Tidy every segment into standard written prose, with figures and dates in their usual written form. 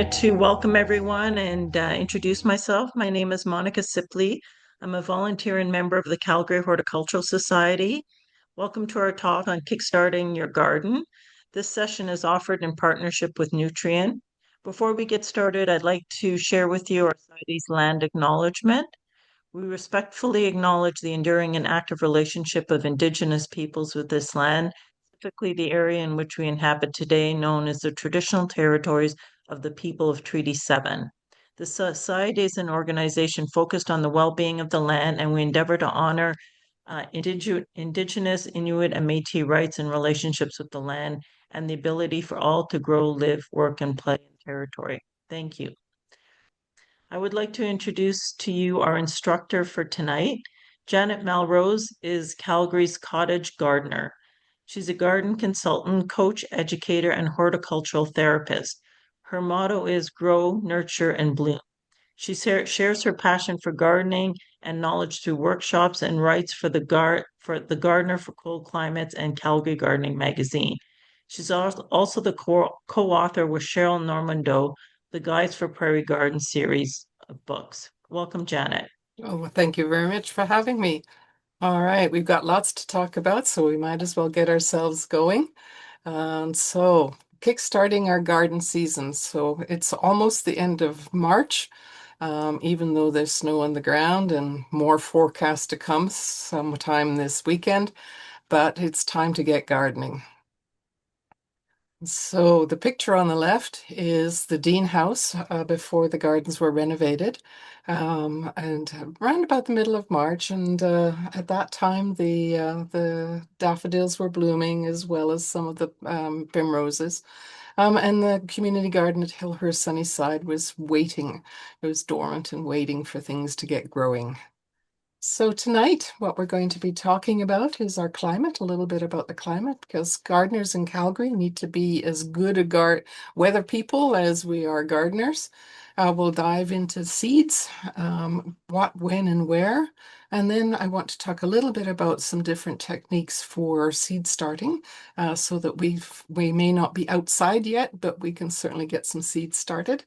wanted to welcome everyone and introduce myself. My name is Monica Sipley. I'm a volunteer and member of the Calgary Horticultural Society. Welcome to our talk on kickstarting your garden. This session is offered in partnership with Nutrient. Before we get started, I'd like to share with you our Society's land acknowledgement. We respectfully acknowledge the enduring and active relationship of Indigenous peoples with this land, specifically the area in which we inhabit today, known as the traditional territories of the people of Treaty 7. The Society is an organization focused on the well-being of the land, and we endeavor to honor Indigenous, Inuit, and Métis rights and relationships with the land and the ability for all to grow, live, work, and play in territory. Thank you. I would like to introduce to you our instructor for tonight. Janet Melrose is Calgary's Cottage gardener. She's a garden consultant, coach, educator, and horticultural therapist. Her motto is grow, nurture, and bloom. She shares her passion for gardening and knowledge through workshops and writes for the Gardener for Cold Climates and Calgary Gardening magazine. She's also the co-author with Cheryl Normando, the Guides for Prairie Garden series of books. Welcome, Janet. Oh, well, thank you very much for having me. All right, we've got lots to talk about, so we might as well get ourselves going. Kickstarting our garden season. So it's almost the end of March, even though there's snow on the ground and more forecast to come sometime this weekend, but it's time to get gardening. So the picture on the left is the Dean House before the gardens were renovated, and around about the middle of March. And at that time, the daffodils were blooming as well as some of the primroses. And the community garden at Hillhurst Sunnyside was waiting. It was dormant and waiting for things to get growing. So tonight, what we're going to be talking about is our climate, a little bit about the climate, because gardeners in Calgary need to be as good a weather people as we are gardeners. We'll dive into seeds, what, when, and where. And then I want to talk a little bit about some different techniques for seed starting, so that we may not be outside yet, but we can certainly get some seeds started.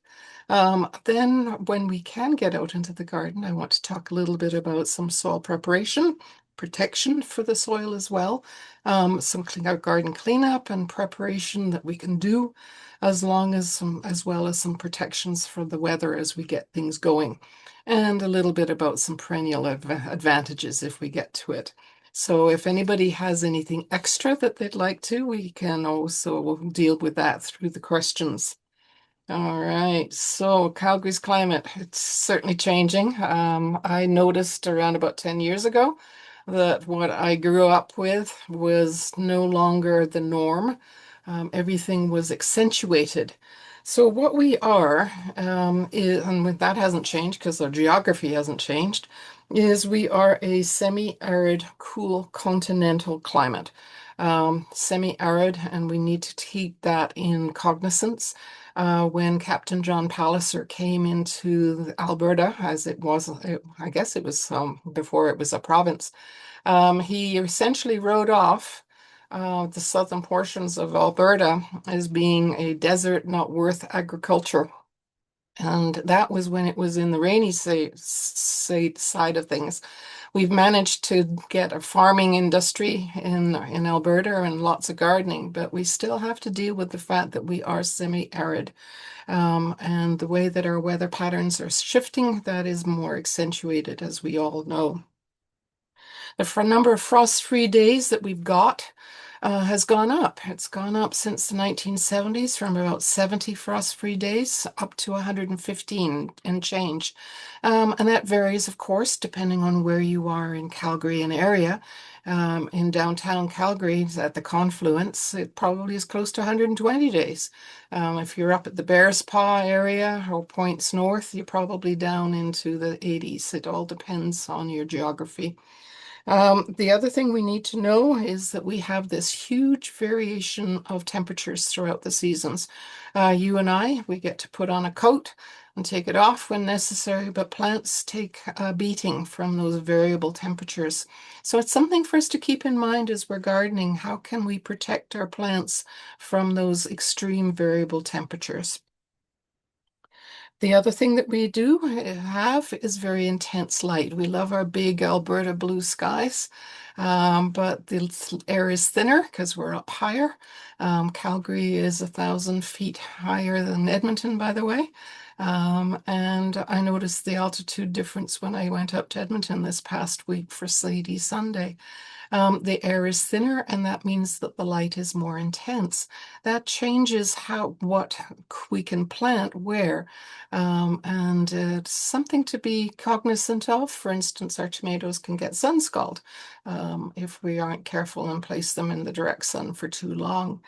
Then when we can get out into the garden, I want to talk a little bit about some soil preparation, protection for the soil as well, some garden cleanup and preparation that we can do, as well as some protections for the weather as we get things going, and a little bit about some perennial advantages if we get to it. So if anybody has anything extra that they'd like to, we can also deal with that through the questions. All right, so Calgary's climate, it's certainly changing. I noticed around about 10 years ago that what I grew up with was no longer the norm. Everything was accentuated. So what we are, and that hasn't changed because our geography hasn't changed, is we are a semi-arid, cool continental climate. Semi-arid, and we need to keep that in cognizance. When Captain John Palliser came into Alberta, as it was, I guess it was before it was a province, he essentially wrote off the southern portions of Alberta as being a desert not worth agriculture. And that was when it was in the rainy side of things. We've managed to get a farming industry in Alberta and lots of gardening, but we still have to deal with the fact that we are semi-arid. And the way that our weather patterns are shifting, that is more accentuated, as we all know. The number of frost-free days that we've got has gone up. It's gone up since the 1970s from about 70 frost-free days up to 115 and change. And that varies, of course, depending on where you are in Calgary and area. In downtown Calgary, at the confluence, it probably is close to 120 days. If you're up at the Bears Paw area or points north, you're probably down into the 80s. It all depends on your geography. The other thing we need to know is that we have this huge variation of temperatures throughout the seasons. You and we get to put on a coat and take it off when necessary, but plants take a beating from those variable temperatures. So it's something for us to keep in mind as we're gardening. How can we protect our plants from those extreme variable temperatures? The other thing that we do have is very intense light. We love our big Alberta blue skies, but the air is thinner because we're up higher. Calgary is 1,000 feet higher than Edmonton, by the way. And I noticed the altitude difference when I went up to Edmonton this past week for Sadie Sunday. The air is thinner, and that means that the light is more intense. That changes how what we can plant where, and it's something to be cognizant of. For instance, our tomatoes can get sun scald if we aren't careful and place them in the direct sun for too long.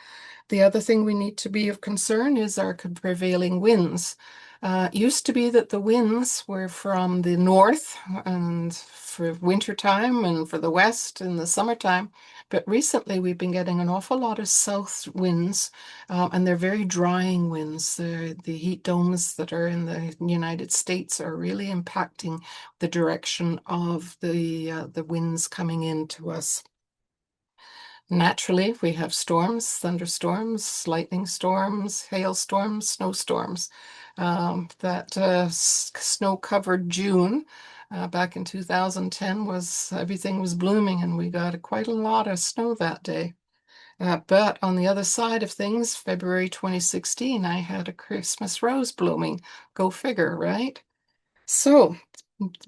The other thing we need to be of concern is our prevailing winds. It used to be that the winds were from the north and for wintertime and for the west in the summertime. But recently we've been getting an awful lot of south winds, and they're very drying winds. The heat domes that are in the United States are really impacting the direction of the winds coming into us. Naturally, we have storms, thunderstorms, lightning storms, hailstorms, snowstorms. That snow-covered June back in 2010 was everything was blooming, and we got quite a lot of snow that day. But on the other side of things, February 2016, I had a Christmas rose blooming. Go figure, right? So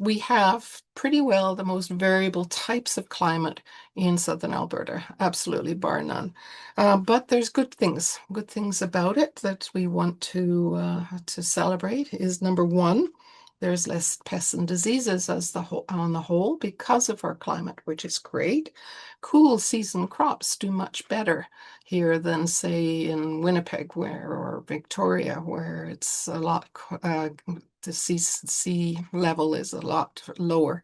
we have pretty well the most variable types of climate in southern Alberta, absolutely bar none. But there's good things. Good things about it that we want to celebrate is number one, there's less pests and diseases as on the whole because of our climate, which is great. Cool season crops do much better here than say in Winnipeg or Victoria, where it's a lot the sea level is a lot lower,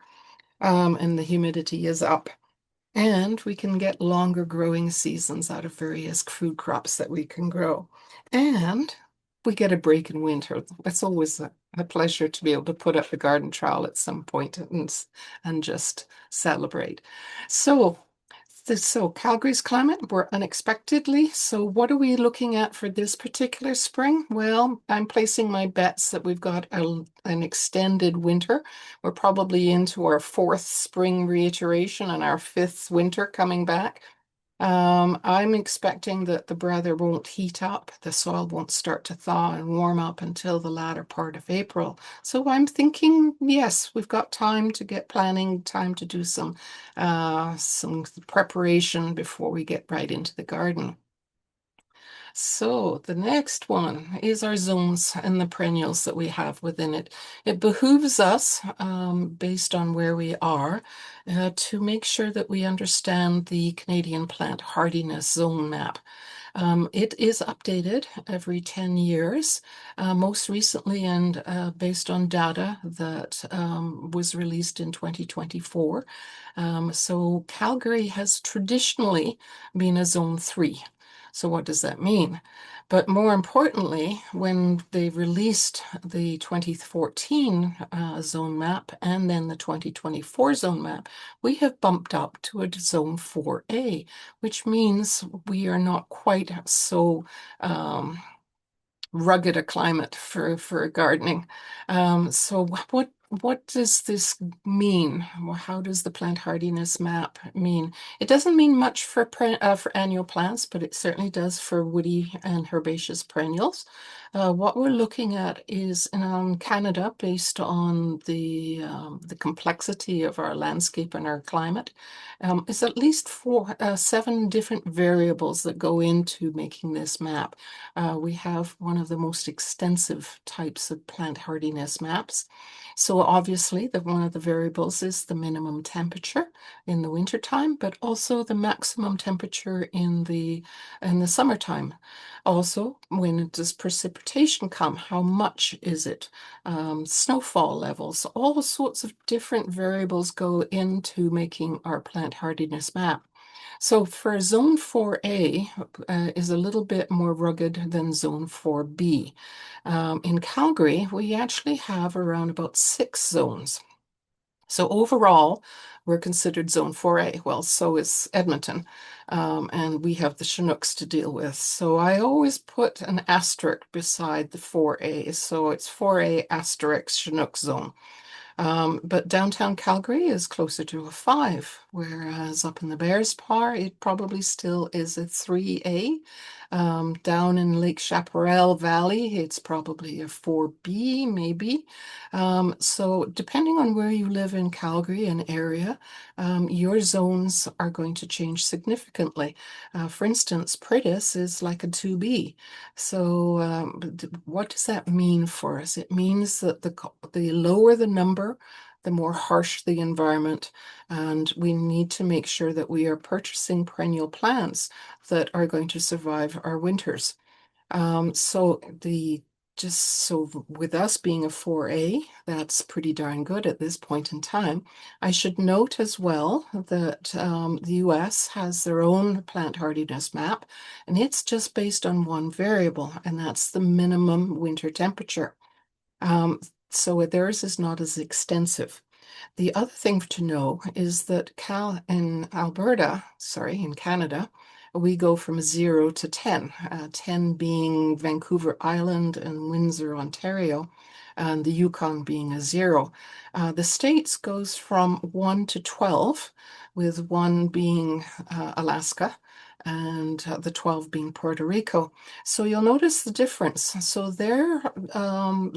and the humidity is up. And we can get longer growing seasons out of various food crops that we can grow. And we get a break in winter. It's always a pleasure to be able to put up the garden trowel at some point and just celebrate. So so Calgary's climate, we're unexpectedly. So what are we looking at for this particular spring? Well, I'm placing my bets that we've got an extended winter. We're probably into our fourth spring reiteration and our fifth winter coming back. I'm expecting that the weather won't heat up, the soil won't start to thaw and warm up until the latter part of April. So I'm thinking, yes, we've got time to get planning, time to do some preparation before we get right into the garden. So the next one is our zones and the perennials that we have within it. It behooves us, based on where we are, to make sure that we understand the Canadian plant hardiness zone map. It is updated every 10 years, most recently and based on data that was released in 2024. So Calgary has traditionally been a zone 3. So what does that mean? But more importantly, when they released the 2014 zone map and then the 2024 zone map, we have bumped up to a zone 4A, which means we are not quite so rugged a climate for gardening. So what does this mean? How does the plant hardiness map mean? It doesn't mean much for annual plants, but it certainly does for woody and herbaceous perennials. What we're looking at is in Canada, based on the complexity of our landscape and our climate, is at least seven different variables that go into making this map. We have one of the most extensive types of plant hardiness maps. So obviously, one of the variables is the minimum temperature in the wintertime, but also the maximum temperature in the summertime. Also, when does precipitation come? How much is it? Snowfall levels, all sorts of different variables go into making our plant hardiness map. So for zone 4A is a little bit more rugged than zone 4B. In Calgary, we actually have around about 6 zones. So overall, we're considered Zone 4A. Well, so is Edmonton, and we have the Chinooks to deal with. So I always put an asterisk beside the 4A. So it's 4A asterisk Chinook zone. But downtown Calgary is closer to a 5, whereas up in the Bears Par, it probably still is a 3A. Down in Lake Chaparral Valley, it's probably a 4B, maybe. So depending on where you live in Calgary and area, your zones are going to change significantly. For instance, Pritis is like a 2B. So what does that mean for us? It means that the lower the number, the more harsh the environment, and we need to make sure that we are purchasing perennial plants that are going to survive our winters. So the just so with us being a 4A, that's pretty darn good at this point in time. I should note as well that the US has their own plant hardiness map, and it's just based on one variable, and that's the minimum winter temperature. Um, so theirs is not as extensive. The other thing to know is that in Alberta, sorry, in Canada, we go from 0 to 10, 10 being Vancouver Island and Windsor, Ontario, and the Yukon being a 0. The States goes from 1 to 12, with 1 being Alaska and the 12 being Puerto Rico. So you'll notice the difference. So their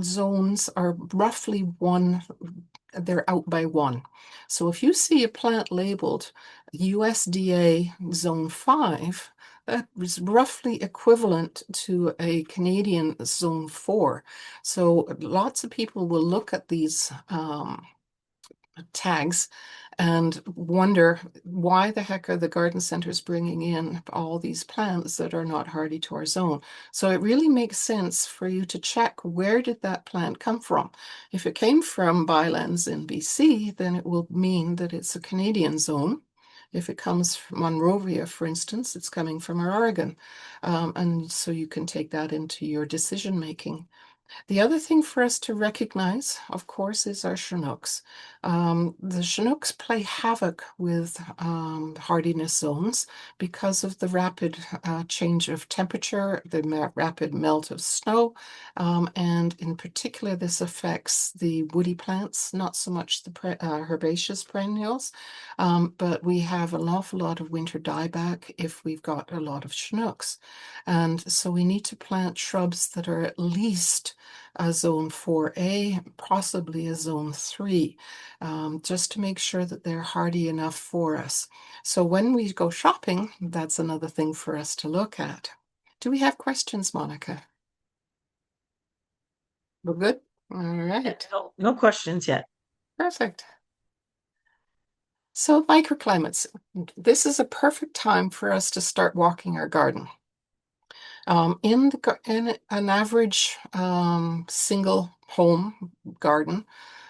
zones are roughly one, they're out by 1. So if you see a plant labeled USDA Zone 5, that is roughly equivalent to a Canadian Zone 4. So lots of people will look at these tags and wonder why the heck are the garden centers bringing in all these plants that are not hardy to our zone. So it really makes sense for you to check, where did that plant come from? If it came from Bylands in BC, then it will mean that it's a Canadian zone. If it comes from Monrovia, for instance, it's coming from Oregon. And so you can take that into your decision making. The other thing for us to recognize, of course, is our Chinooks. The Chinooks play havoc with hardiness zones because of the rapid change of temperature, the rapid melt of snow, and in particular, this affects the woody plants, not so much the herbaceous perennials, but we have an awful lot of winter dieback if we've got a lot of Chinooks. And so we need to plant shrubs that are at least a zone 4A, possibly a zone 3, just to make sure that they're hardy enough for us. So when we go shopping, that's another thing for us to look at. Do we have questions, Monica? We're good? All right. No, no questions yet. Perfect. So microclimates. This is a perfect time for us to start walking our garden. In an average single home garden,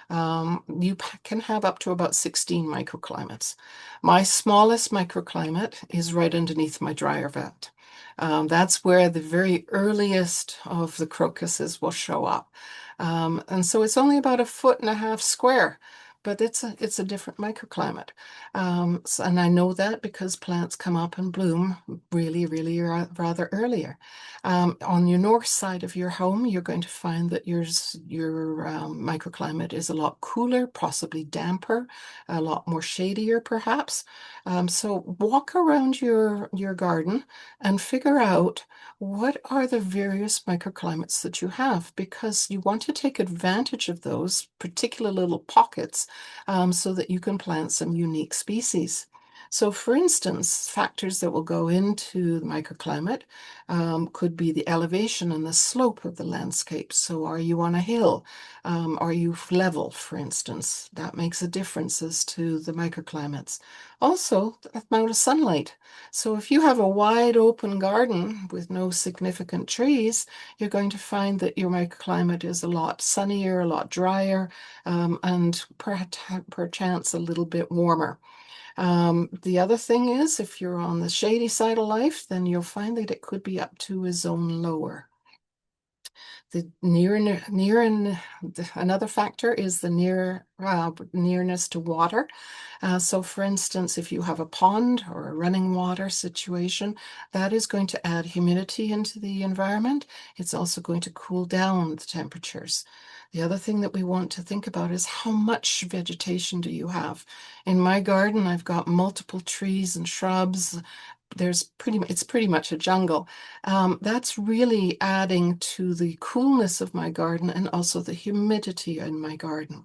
you can have up to about 16 microclimates. My smallest microclimate is right underneath my dryer vent. That's where the very earliest of the crocuses will show up. And so it's only about 1.5 feet square, but it's a different microclimate. And I know that because plants come up and bloom really rather earlier. On your north side of your home, you're going to find that your microclimate is a lot cooler, possibly damper, a lot more shadier, perhaps. So walk around your garden and figure out what are the various microclimates that you have, because you want to take advantage of those particular little pockets so that you can plant some unique species. So, for instance, factors that will go into the microclimate could be the elevation and the slope of the landscape. So, are you on a hill? Are you level, for instance? That makes a difference as to the microclimates. Also, the amount of sunlight. So, if you have a wide open garden with no significant trees, you're going to find that your microclimate is a lot sunnier, a lot drier, and perchance a little bit warmer. The other thing is, if you're on the shady side of life, then you'll find that it could be up to a zone lower. The another factor is the nearness to water. So for instance, if you have a pond or a running water situation, that is going to add humidity into the environment. It's also going to cool down the temperatures. The other thing that we want to think about is how much vegetation do you have? In my garden, I've got multiple trees and shrubs. It's pretty much a jungle. That's really adding to the coolness of my garden and also the humidity in my garden.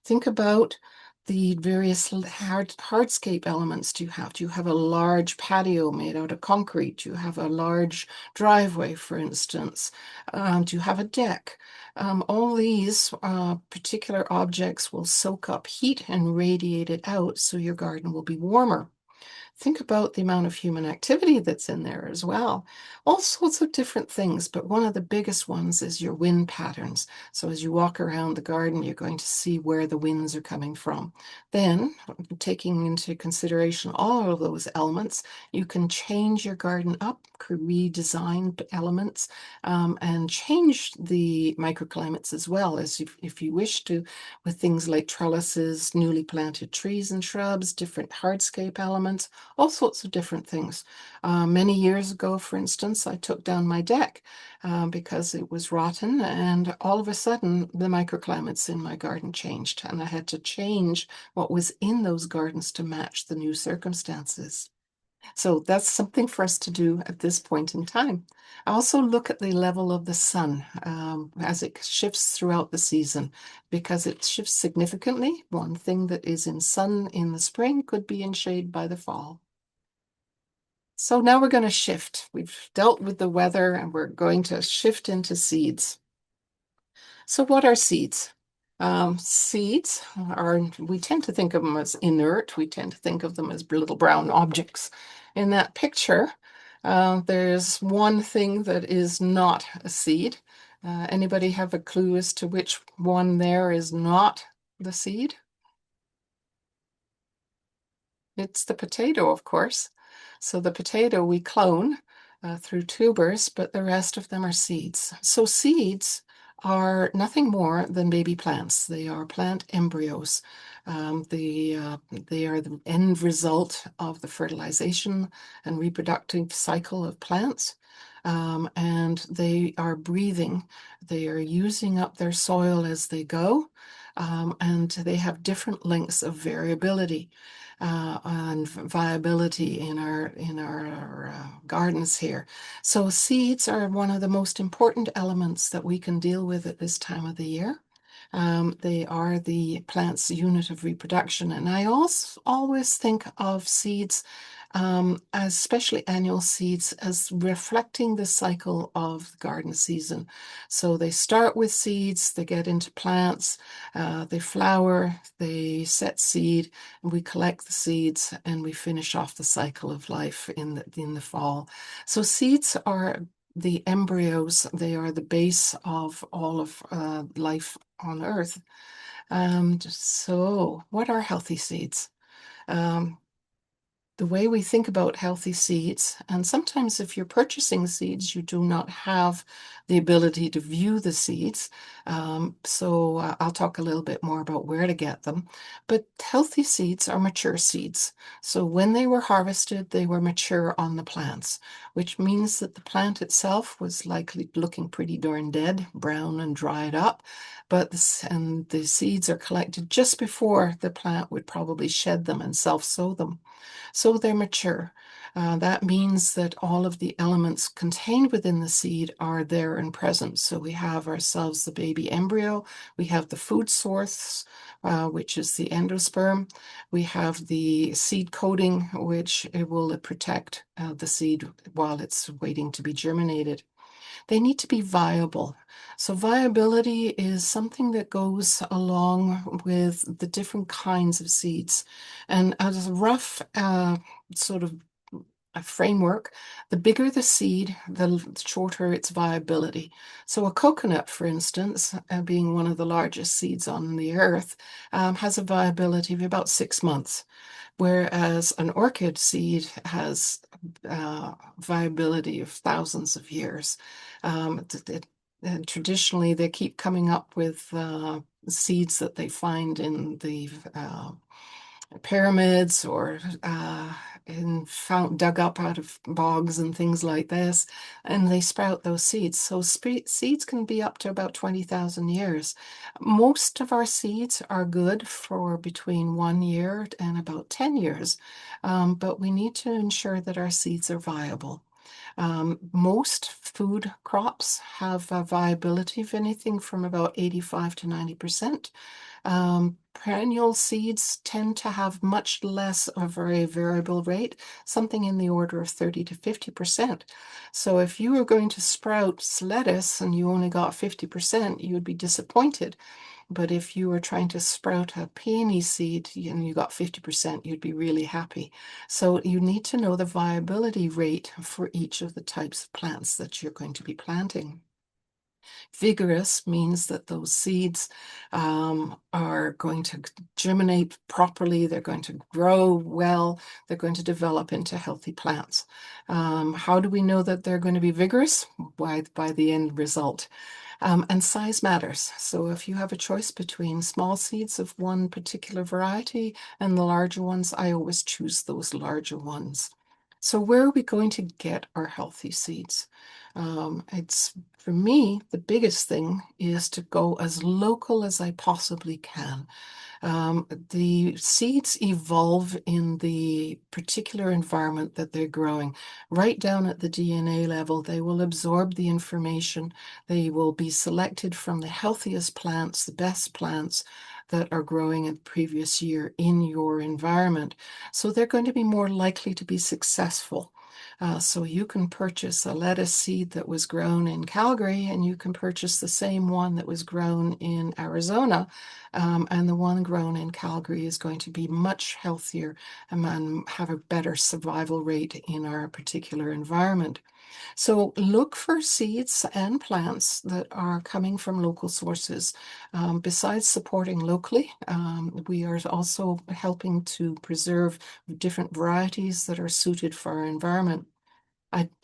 Think about the various hardscape elements do you have? Do you have a large patio made out of concrete? Do you have a large driveway, for instance? Do you have a deck? All these particular objects will soak up heat and radiate it out, so your garden will be warmer. Think about the amount of human activity that's in there as well. All sorts of different things, but one of the biggest ones is your wind patterns. So as you walk around the garden, you're going to see where the winds are coming from. Then, taking into consideration all of those elements, you can change your garden up, redesign elements, and change the microclimates as well, as if you wish to, with things like trellises, newly planted trees and shrubs, different hardscape elements, all sorts of different things. Many years ago, for instance, I took down my deck because it was rotten, and all of a sudden, the microclimates in my garden changed, and I had to change what was in those gardens to match the new circumstances. So that's something for us to do at this point in time. I also look at the level of the sun as it shifts throughout the season because it shifts significantly. One thing that is in sun in the spring could be in shade by the fall. So now we're going to shift. We've dealt with the weather and we're going to shift into seeds. So what are seeds? Seeds we tend to think of them as inert. We tend to think of them as little brown objects. In that picture, there's one thing that is not a seed. Anybody have a clue as to which one there is not the seed? It's the potato, of course. So the potato we clone through tubers, but the rest of them are seeds. So seeds are nothing more than baby plants. They are plant embryos. They are the end result of the fertilization and reproductive cycle of plants. And they are breathing. They are using up their soil as they go. And they have different lengths of variability and viability in our gardens here. So seeds are one of the most important elements that we can deal with at this time of the year. They are the plant's unit of reproduction, and I also always think of seeds, especially annual seeds, as reflecting the cycle of the garden season. So they start with seeds, they get into plants, they flower, they set seed, and we collect the seeds, and we finish off the cycle of life in the fall. So seeds are the embryos. They are the base of all of life on Earth. So what are healthy seeds? Um, the way we think about healthy seeds, and sometimes if you're purchasing seeds, you do not have the ability to view the seeds. So I'll talk a little bit more about where to get them. But healthy seeds are mature seeds. So when they were harvested, they were mature on the plants, which means that the plant itself was likely looking pretty darn dead, brown and dried up. And the seeds are collected just before the plant would probably shed them and self-sow them. So they're mature. That means that all of the elements contained within the seed are there and present. So we have ourselves the baby embryo, we have the food source, which is the endosperm, we have the seed coating, which it will protect the seed while it's waiting to be germinated. They need to be viable. So viability is something that goes along with the different kinds of seeds. And as a rough sort of a framework, the bigger the seed, the shorter its viability. So a coconut, for instance, being one of the largest seeds on the earth, has a viability of about 6 months, whereas an orchid seed has viability of thousands of years. And traditionally, they keep coming up with seeds that they find in the pyramids or dug up out of bogs and things like this, and they sprout those seeds. So seeds can be up to about 20,000 years. Most of our seeds are good for between 1 year and about 10 years, but we need to ensure that our seeds are viable. Most food crops have a viability of anything from about 85 to 90%. Perennial seeds tend to have much less of a variable rate, something in the order of 30 to 50%. So if you were going to sprout lettuce and you only got 50%, you would be disappointed. But if you were trying to sprout a peony seed and you got 50%, you'd be really happy. So you need to know the viability rate for each of the types of plants that you're going to be planting. Vigorous means that those seeds are going to germinate properly, they're going to grow well, they're going to develop into healthy plants. How do we know that they're going to be vigorous? By the end result. And size matters. So if you have a choice between small seeds of one particular variety and the larger ones, I always choose those larger ones. So where are we going to get our healthy seeds? It's for me, the biggest thing is to go as local as I possibly can. The seeds evolve in the particular environment that they're growing. Right down at the DNA level, they will absorb the information. They will be selected from the healthiest plants, the best plants that are growing in the previous year in your environment. So they're going to be more likely to be successful. So you can purchase a lettuce seed that was grown in Calgary, and you can purchase the same one that was grown in Arizona. And the one grown in Calgary is going to be much healthier and have a better survival rate in our particular environment. So look for seeds and plants that are coming from local sources. Besides supporting locally, we are also helping to preserve different varieties that are suited for our environment.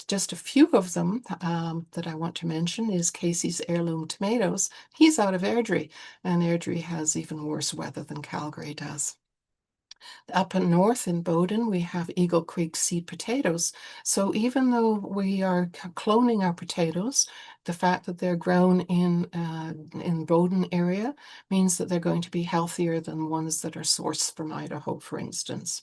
Just a few of them that I want to mention is Casey's Heirloom Tomatoes. He's out of Airdrie, and Airdrie has even worse weather than Calgary does. Up in north in Bowden, we have Eagle Creek seed potatoes. So even though we are cloning our potatoes, the fact that they're grown in Bowden area means that they're going to be healthier than ones that are sourced from Idaho, for instance.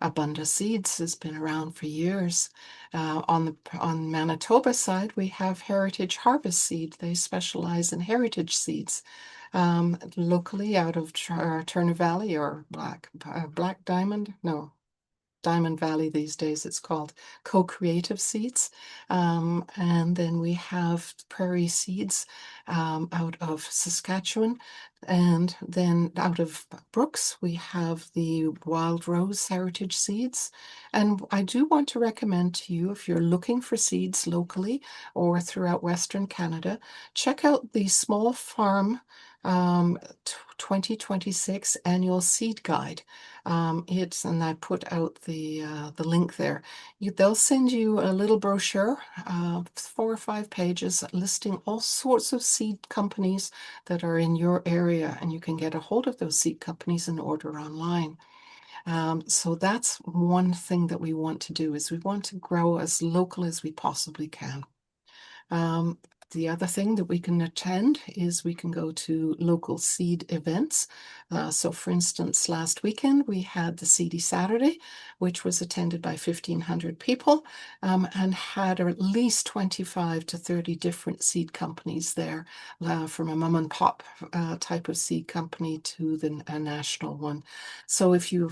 Abunda Seeds has been around for years. On Manitoba side, we have Heritage Harvest Seed. They specialize in heritage seeds. Locally out of Turner Valley or Black Diamond, no, Diamond Valley these days it's called, Co-Creative Seeds. And then we have Prairie Seeds out of Saskatchewan. And then out of Brooks, we have the Wild Rose Heritage Seeds. And I do want to recommend to you, if you're looking for seeds locally or throughout Western Canada, check out the Small Farm 2026 Annual Seed Guide. And I put out the link there. They'll send you a little brochure, 4 or 5 pages, listing all sorts of seed companies that are in your area, and you can get a hold of those seed companies and order online. So that's one thing that we want to do is we want to grow as local as we possibly can. The other thing that we can attend is we can go to local seed events. So for instance, last weekend we had the Seedy Saturday, which was attended by 1,500 people and had at least 25 to 30 different seed companies there, from a mom and pop type of seed company to a national one. So if you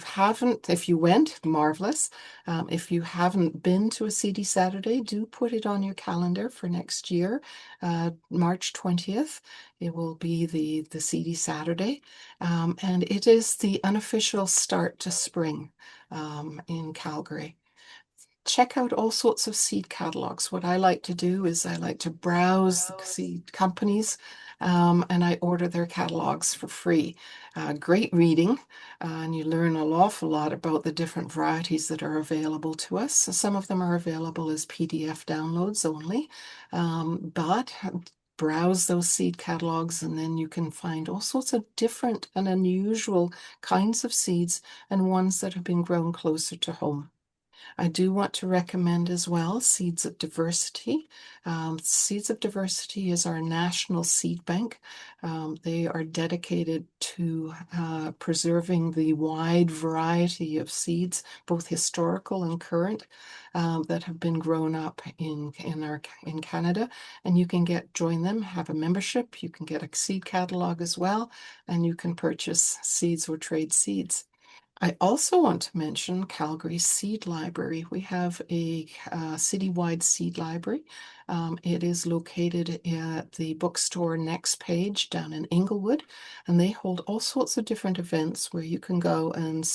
went, marvelous. If you haven't been to a Seedy Saturday, do put it on your calendar for next year. March 20th. It will be the Seedy Saturday, and it is the unofficial start to spring in Calgary. Check out all sorts of seed catalogs. What I like to do is I like to browse the seed companies and I order their catalogs for free. Great reading, and you learn an awful lot about the different varieties that are available to us. Some of them are available as PDF downloads only, but browse those seed catalogs, and then you can find all sorts of different and unusual kinds of seeds and ones that have been grown closer to home. I do want to recommend as well Seeds of Diversity. Seeds of Diversity is our national seed bank. They are dedicated to preserving the wide variety of seeds, both historical and current, that have been grown up in Canada. And you can join them, have a membership. You can get a seed catalog as well, and you can purchase seeds or trade seeds. I also want to mention Calgary Seed Library. We have a citywide seed library. It is located at the bookstore Next Page down in Inglewood, and they hold all sorts of different events where you can go and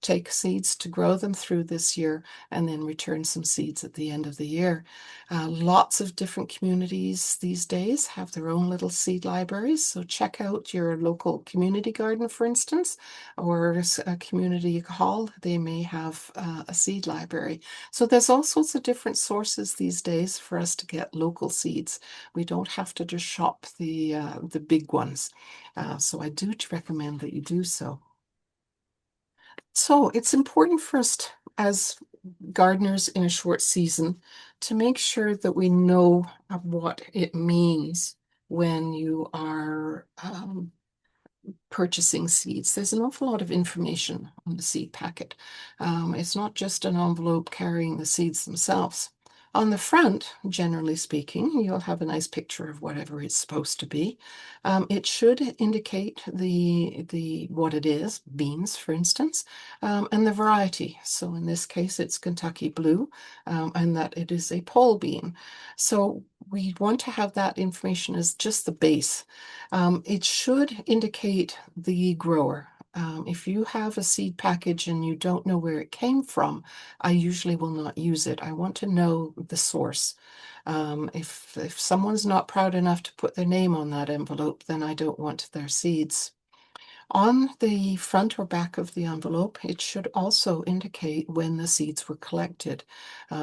take seeds to grow them through this year and then return some seeds at the end of the year. Lots of different communities these days have their own little seed libraries, so check out your local community garden, for instance, or a community hall. They may have a seed library. So there's all sorts of different sources these days for us to get local seeds. We don't have to just shop the big ones. So I do recommend that you do so. So it's important for us as gardeners in a short season to make sure that we know what it means when you are purchasing seeds. There's an awful lot of information on the seed packet. It's not just an envelope carrying the seeds themselves. On the front, generally speaking, you'll have a nice picture of whatever it's supposed to be. It should indicate what it is, beans, for instance, and the variety. So in this case, it's Kentucky Blue, and that it is a pole bean. So we want to have that information as just the base. It should indicate the grower. If you have a seed package and you don't know where it came from, I usually will not use it. I want to know the source. If someone's not proud enough to put their name on that envelope, then I don't want their seeds. On the front or back of the envelope, it should also indicate when the seeds were collected.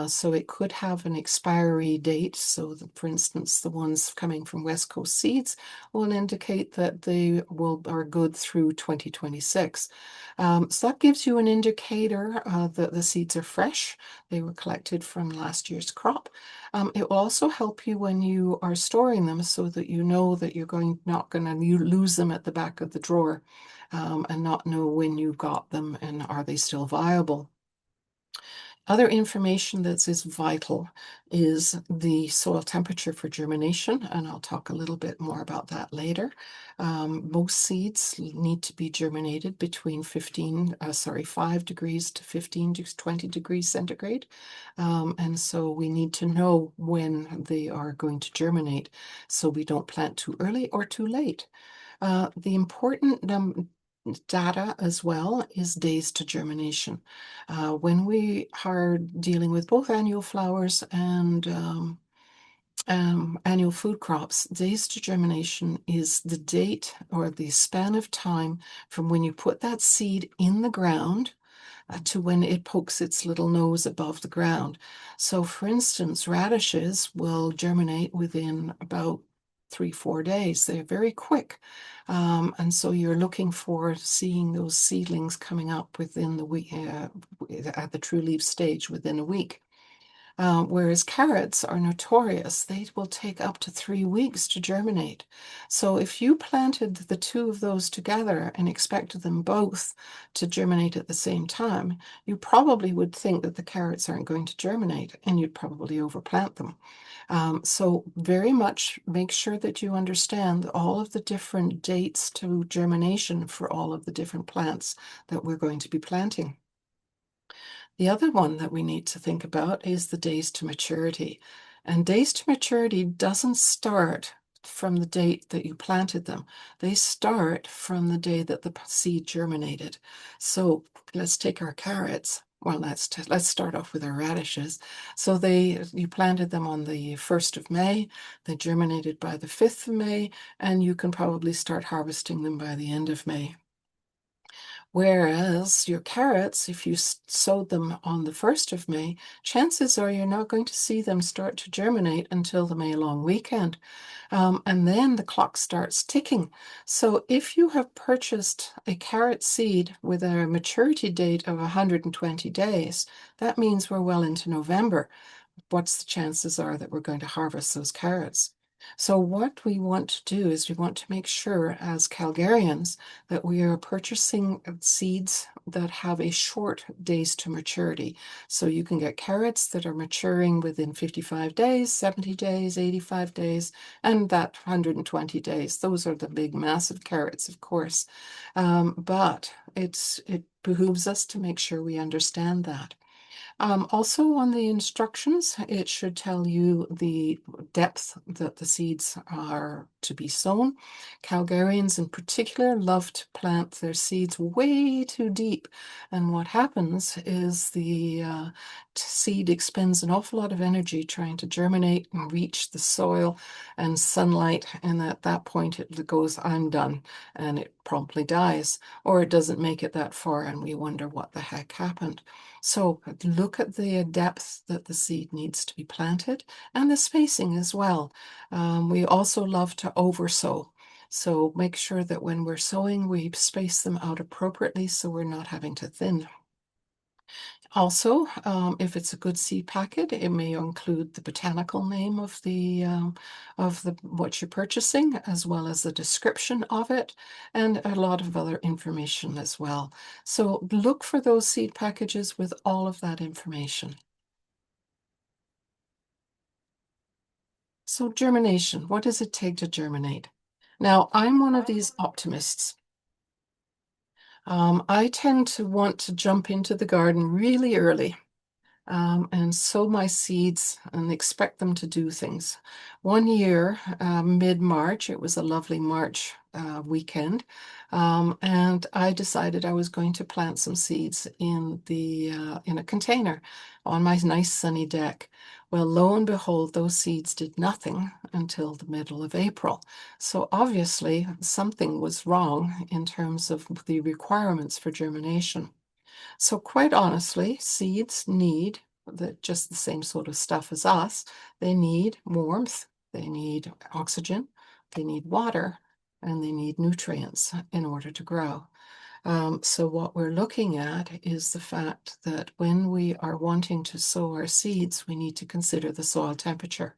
So it could have an expiry date. So that, for instance, the ones coming from West Coast Seeds will indicate that they are good through 2026. So that gives you an indicator that the seeds are fresh. They were collected from last year's crop. It will also help you when you are storing them so that you know that you're not going to lose them at the back of the drawer, and not know when you got them and are they still viable. Other information that is vital is the soil temperature for germination, and I'll talk a little bit more about that later. Most seeds need to be germinated between 5 degrees to 15 to 20 degrees centigrade. And so we need to know when they are going to germinate so we don't plant too early or too late. The important data as well is days to germination. When we are dealing with both annual flowers and annual food crops, days to germination is the date or the span of time from when you put that seed in the ground to when it pokes its little nose above the ground. So, for instance, radishes will germinate within about 3-4 days. They're very quick. And so you're looking for seeing those seedlings coming up within the week, at the true leaf stage within a week. Whereas carrots are notorious. They will take up to 3 weeks to germinate. So if you planted the two of those together and expected them both to germinate at the same time, you probably would think that the carrots aren't going to germinate and you'd probably overplant them. So very much make sure that you understand all of the different dates to germination for all of the different plants that we're going to be planting. The other one that we need to think about is the days to maturity. And days to maturity doesn't start from the date that you planted them. They start from the day that the seed germinated. So let's take our carrots. Well, let's start off with our radishes. So you planted them on the 1st of May, they germinated by the 5th of May, and you can probably start harvesting them by the end of May. Whereas your carrots, if you sowed them on the 1st of May, chances are you're not going to see them start to germinate until the May long weekend. And then the clock starts ticking. So if you have purchased a carrot seed with a maturity date of 120 days, that means we're well into November. What's the chances are that we're going to harvest those carrots? So what we want to do is we want to make sure as Calgarians that we are purchasing seeds that have a short days to maturity. So you can get carrots that are maturing within 55 days, 70 days, 85 days, and that 120 days. Those are the big, massive carrots, of course. But it behooves us to make sure we understand that. Also on the instructions, it should tell you the depth that the seeds are to be sown. Calgarians in particular love to plant their seeds way too deep. And what happens is the seed expends an awful lot of energy trying to germinate and reach the soil and sunlight. And at that point, it goes, I'm done. And it promptly dies. Or it doesn't make it that far, and we wonder what the heck happened. So look at the depth that the seed needs to be planted and the spacing as well. We also love to oversow. So make sure that when we're sowing, we space them out appropriately so we're not having to thin. Also, if it's a good seed packet, it may include the botanical name of the what you're purchasing, as well as the description of it, and a lot of other information as well. So look for those seed packages with all of that information. So germination, what does it take to germinate? Now, I'm one of these optimists. I tend to want to jump into the garden really early. And sow my seeds and expect them to do things. One year, mid-March, it was a lovely March weekend, and I decided I was going to plant some seeds in a container on my nice sunny deck. Well, lo and behold, those seeds did nothing until the middle of April. So obviously, something was wrong in terms of the requirements for germination. So quite honestly, seeds need just the same sort of stuff as us. They need warmth, they need oxygen, they need water, and they need nutrients in order to grow. So what we're looking at is the fact that when we are wanting to sow our seeds, we need to consider the soil temperature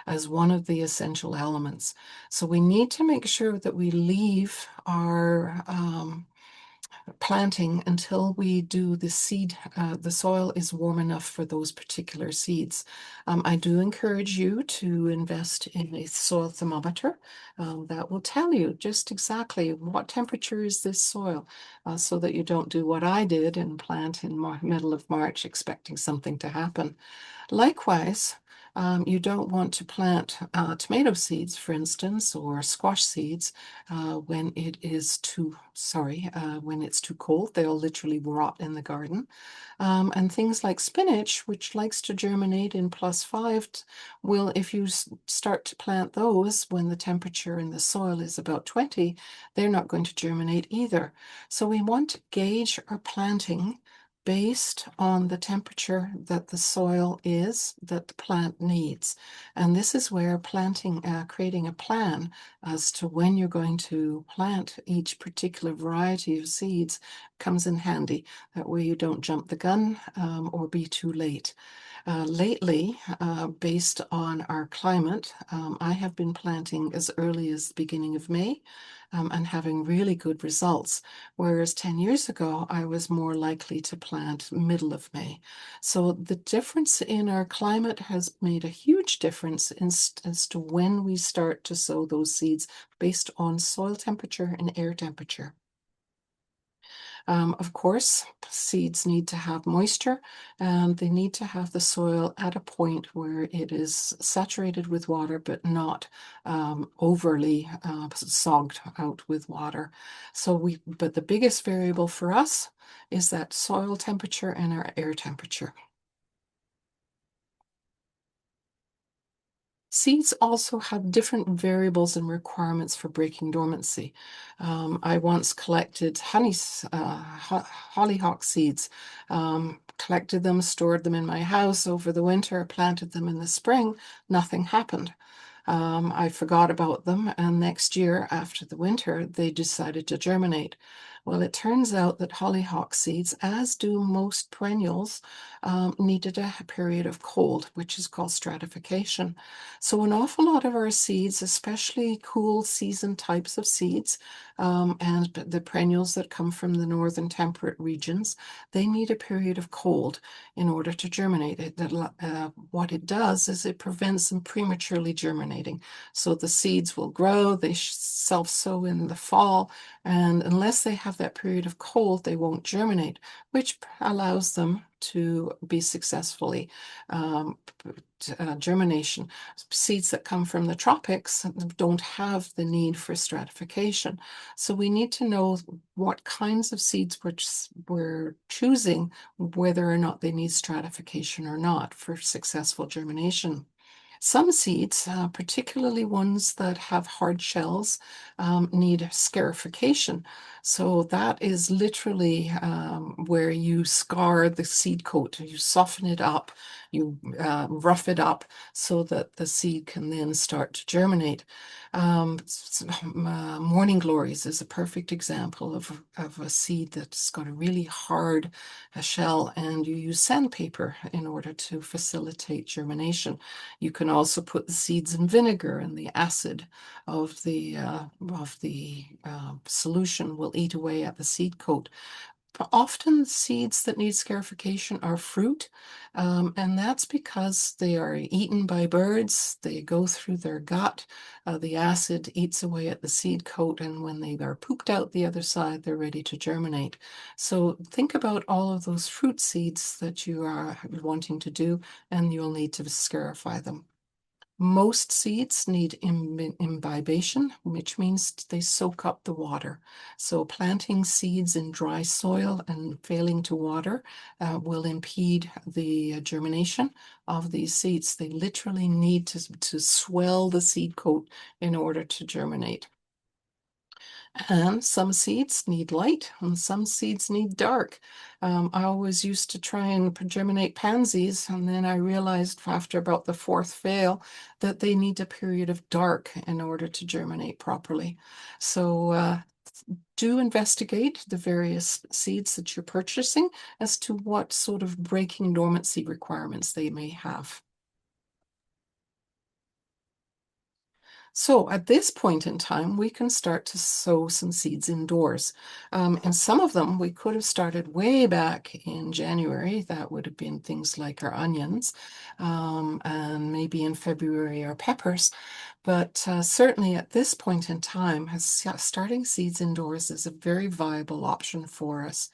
as one of the essential elements. So we need to make sure that we leave our planting until we do the seed, the soil is warm enough for those particular seeds. I do encourage you to invest in a soil thermometer that will tell you just exactly what temperature is this soil so that you don't do what I did and plant in middle of March expecting something to happen. Likewise, you don't want to plant tomato seeds, for instance, or squash seeds when when it's too cold. They'll literally rot in the garden. And things like spinach, which likes to germinate in +5, will, if you start to plant those when the temperature in the soil is about 20, they're not going to germinate either. So we want to gauge our planting based on the temperature that the soil is that the plant needs. And this is where creating a plan as to when you're going to plant each particular variety of seeds comes in handy. That way you don't jump the gun or be too late. Lately, based on our climate, I have been planting as early as the beginning of May and having really good results. Whereas 10 years ago, I was more likely to plant middle of May. So the difference in our climate has made a huge difference as to when we start to sow those seeds based on soil temperature and air temperature. Of course, seeds need to have moisture and they need to have the soil at a point where it is saturated with water, but not overly sogged out with water. But the biggest variable for us is that soil temperature and our air temperature. Seeds also have different variables and requirements for breaking dormancy. I once collected hollyhock seeds, collected them, stored them in my house over the winter, planted them in the spring. Nothing happened. I forgot about them, and next year, after the winter, they decided to germinate. Well, it turns out that hollyhock seeds, as do most perennials, needed a period of cold, which is called stratification. So, an awful lot of our seeds, especially cool season types of seeds, and the perennials that come from the northern temperate regions, they need a period of cold in order to germinate. What it does is it prevents them prematurely germinating. So the seeds will grow, they self-sow in the fall, and unless they have that period of cold, they won't germinate, which allows them to be successfully um, germination. Seeds that come from the tropics don't have the need for stratification. So we need to know what kinds of seeds we're choosing, whether or not they need stratification or not for successful germination. Some seeds, particularly ones that have hard shells, need scarification. So that is literally where you scar the seed coat, you soften it up, you rough it up so that the seed can then start to germinate. Morning glories is a perfect example of a seed that's got a really hard shell, and you use sandpaper in order to facilitate germination. You can also put the seeds in vinegar, and the acid of the solution will eat away at the seed coat. But often seeds that need scarification are fruit, and that's because they are eaten by birds. They go through their gut. The acid eats away at the seed coat, and when they are pooped out the other side, they're ready to germinate. So think about all of those fruit seeds that you are wanting to do, and you'll need to scarify them. Most seeds need imbibition, which means they soak up the water. So planting seeds in dry soil and failing to water will impede the germination of these seeds. They literally need to swell the seed coat in order to germinate. And some seeds need light and some seeds need dark. I always used to try and germinate pansies, and then I realized after about the fourth fail that they need a period of dark in order to germinate properly. So do investigate the various seeds that you're purchasing as to what sort of breaking dormancy requirements they may have. So at this point in time, we can start to sow some seeds indoors. And some of them we could have started way back in January. That would have been things like our onions, and maybe in February our peppers. But certainly at this point in time, starting seeds indoors is a very viable option for us.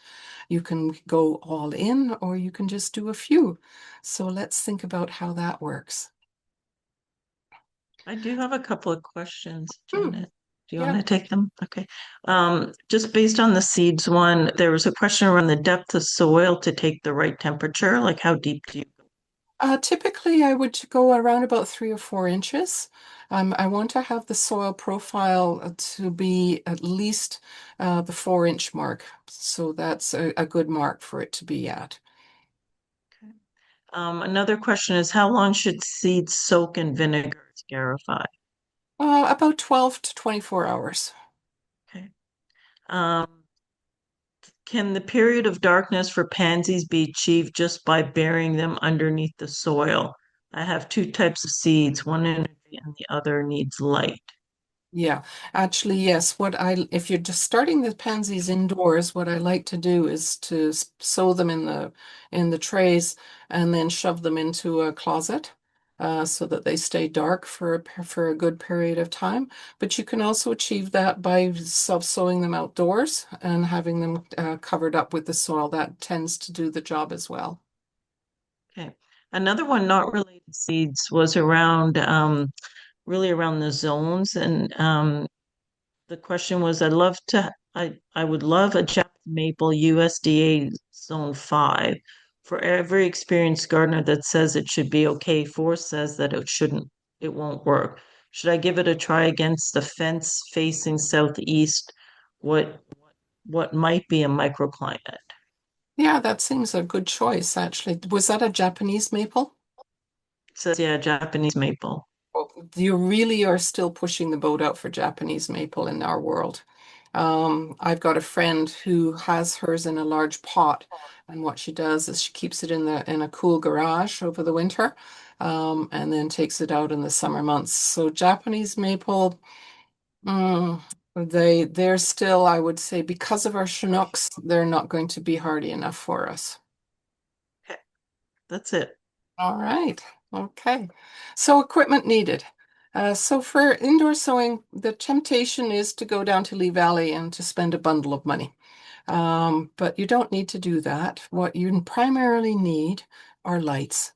You can go all in or you can just do a few. So let's think about how that works. I do have a couple of questions, Hmm, Janet. Do you want yeah. to take them? Okay. Just based on the seeds one, there was a question around the depth of soil to take the right temperature. Like how deep do you go? Typically, I would go around about 3 or 4 inches. I want to have the soil profile to be at least the 4 inch mark. So that's a good mark for it to be at. Okay. Another question is how long should seeds soak in vinegar to scarify? About 12 to 24 hours. Okay. Um, can the period of darkness for pansies be achieved just by burying them underneath the soil? I have two types of seeds, one energy and the other needs light. Yeah, actually, yes. If you're just starting the pansies indoors, what I like to do is to sow them in the trays and then shove them into a closet, so that they stay dark for a good period of time. But you can also achieve that by self-sowing them outdoors and having them covered up with the soil. That tends to do the job as well. Okay. Another one not related to seeds was around really around the zones and the question was I would love a Japanese maple USDA zone 5. For every experienced gardener that says it should be okay, 4 says that it shouldn't. it won't work. Should I give it a try against the fence facing southeast? What what might be a microclimate? Yeah, that seems a good choice, actually. Was that a Japanese maple? It says, yeah, Japanese maple. Well, you really are still pushing the boat out for Japanese maple in our world. I've got a friend who has hers in a large pot, and what she does is she keeps it in a cool garage over the winter, and then takes it out in the summer months. So Japanese maple, mm, they're still, I would say, because of our Chinooks, they're not going to be hardy enough for us. Okay, that's it. All right. Okay. So equipment needed. So for indoor sewing, the temptation is to go down to Lee Valley and to spend a bundle of money. But you don't need to do that. What you primarily need are lights.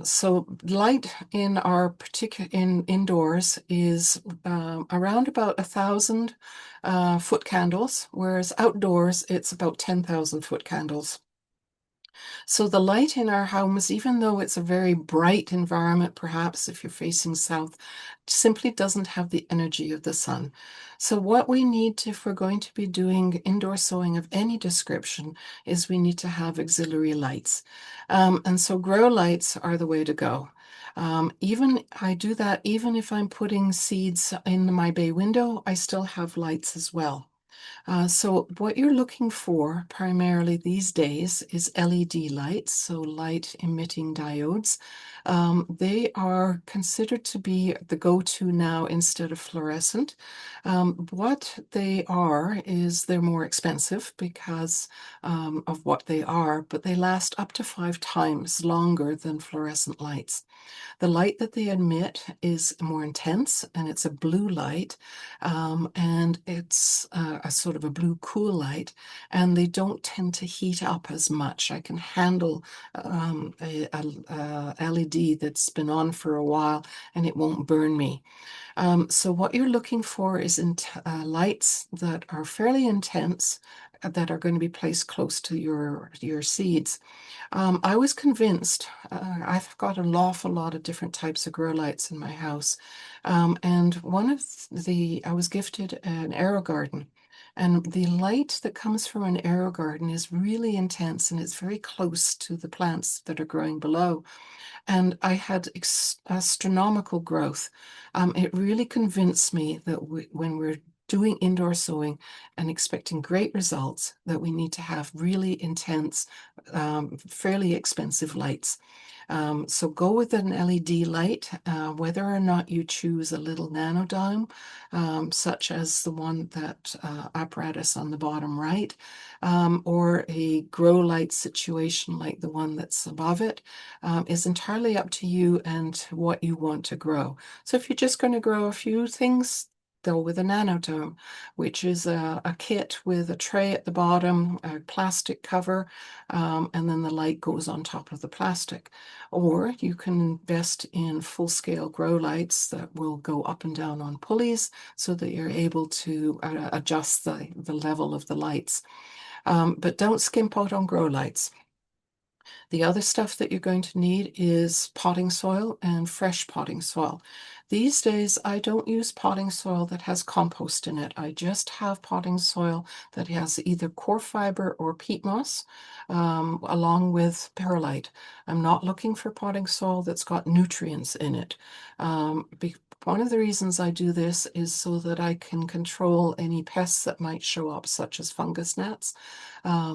So light in our particular in indoors is around about 1,000 foot candles, whereas outdoors it's about 10,000 foot candles. So the light in our homes, even though it's a very bright environment, perhaps if you're facing south, simply doesn't have the energy of the sun. So what we need to, if we're going to be doing indoor sewing of any description, is we need to have auxiliary lights. And so grow lights are the way to go. Even I do that even if I'm putting seeds in my bay window, I still have lights as well. So what you're looking for primarily these days is LED lights, so light emitting diodes. They are considered to be the go-to now instead of fluorescent. What they are is they're more expensive because of what they are, but they last up to 5 times longer than fluorescent lights. The light that they emit is more intense and it's a blue light, and it's a sort of a blue cool light, and they don't tend to heat up as much. I can handle a LED that's been on for a while and it won't burn me. So what you're looking for is lights that are fairly intense, that are going to be placed close to your seeds. I was convinced, I've got an awful lot of different types of grow lights in my house. And I was gifted an aero garden. And the light that comes from an aero garden is really intense and it's very close to the plants that are growing below. And I had astronomical growth. It really convinced me that when we're doing indoor sowing and expecting great results, that we need to have really intense, fairly expensive lights. So go with an LED light, whether or not you choose a little nanodime, such as the one that apparatus on the bottom right, or a grow light situation like the one that's above it, is entirely up to you and what you want to grow. So if you're just going to grow a few things, go with a nanodome, which is a kit with a tray at the bottom, a plastic cover, and then the light goes on top of the plastic. Or you can invest in full-scale grow lights that will go up and down on pulleys so that you're able to adjust the level of the lights. But don't skimp out on grow lights. The other stuff that you're going to need is potting soil and fresh potting soil. These days, I don't use potting soil that has compost in it. I just have potting soil that has either core fiber or peat moss, along with perlite. I'm not looking for potting soil that's got nutrients in it. One of the reasons I do this is so that I can control any pests that might show up, such as fungus gnats,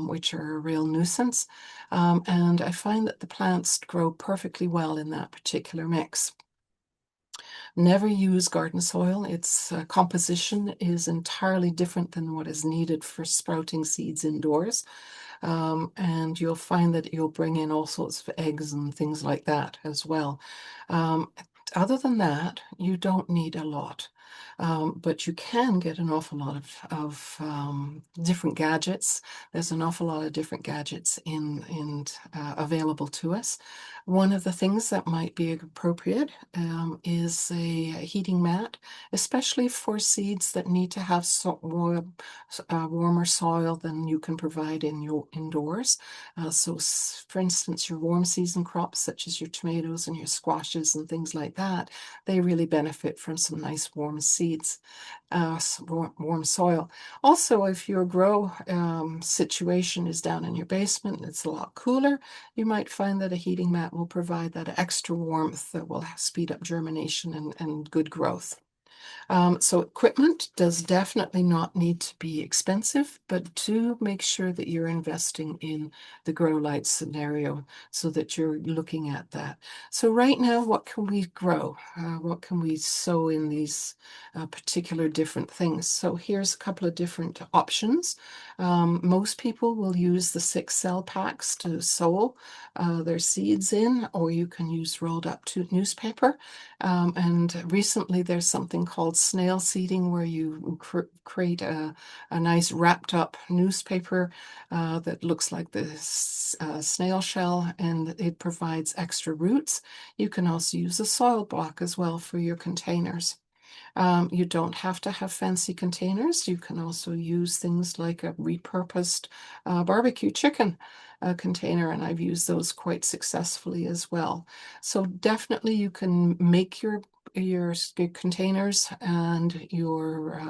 which are a real nuisance. And I find that the plants grow perfectly well in that particular mix. Never use garden soil. Its composition is entirely different than what is needed for sprouting seeds indoors. And you'll find that you'll bring in all sorts of eggs and things like that as well. Um, Other than that, you don't need a lot. But you can get an awful lot of different gadgets. There's an awful lot of different gadgets in available to us. One of the things that might be appropriate is a heating mat, especially for seeds that need to have warmer soil than you can provide in your indoors. For instance, your warm season crops, such as your tomatoes and your squashes and things like that, they really benefit from some nice warm seeds, warm soil. Also, if your grow situation is down in your basement and it's a lot cooler, you might find that a heating mat will provide that extra warmth that will speed up germination and good growth. So equipment does definitely not need to be expensive, but do make sure that you're investing in the grow light scenario so that you're looking at that. So right now, what can we grow? What can we sow in these particular different things? So here's a couple of different options. Most people will use the 6 cell packs to sow their seeds in, or you can use rolled up newspaper. And recently there's something called snail seeding, where you create a nice wrapped up newspaper that looks like this snail shell, and it provides extra roots. You can also use a soil block as well for your containers. You don't have to have fancy containers. You can also use things like a repurposed barbecue chicken container, and I've used those quite successfully as well. So definitely you can make your containers and your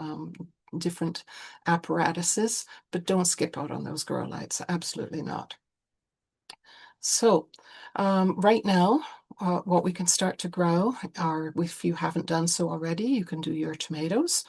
different apparatuses, but don't skip out on those grow lights. Absolutely not. So right now, what we can start to grow are, if you haven't done so already, you can do your tomatoes.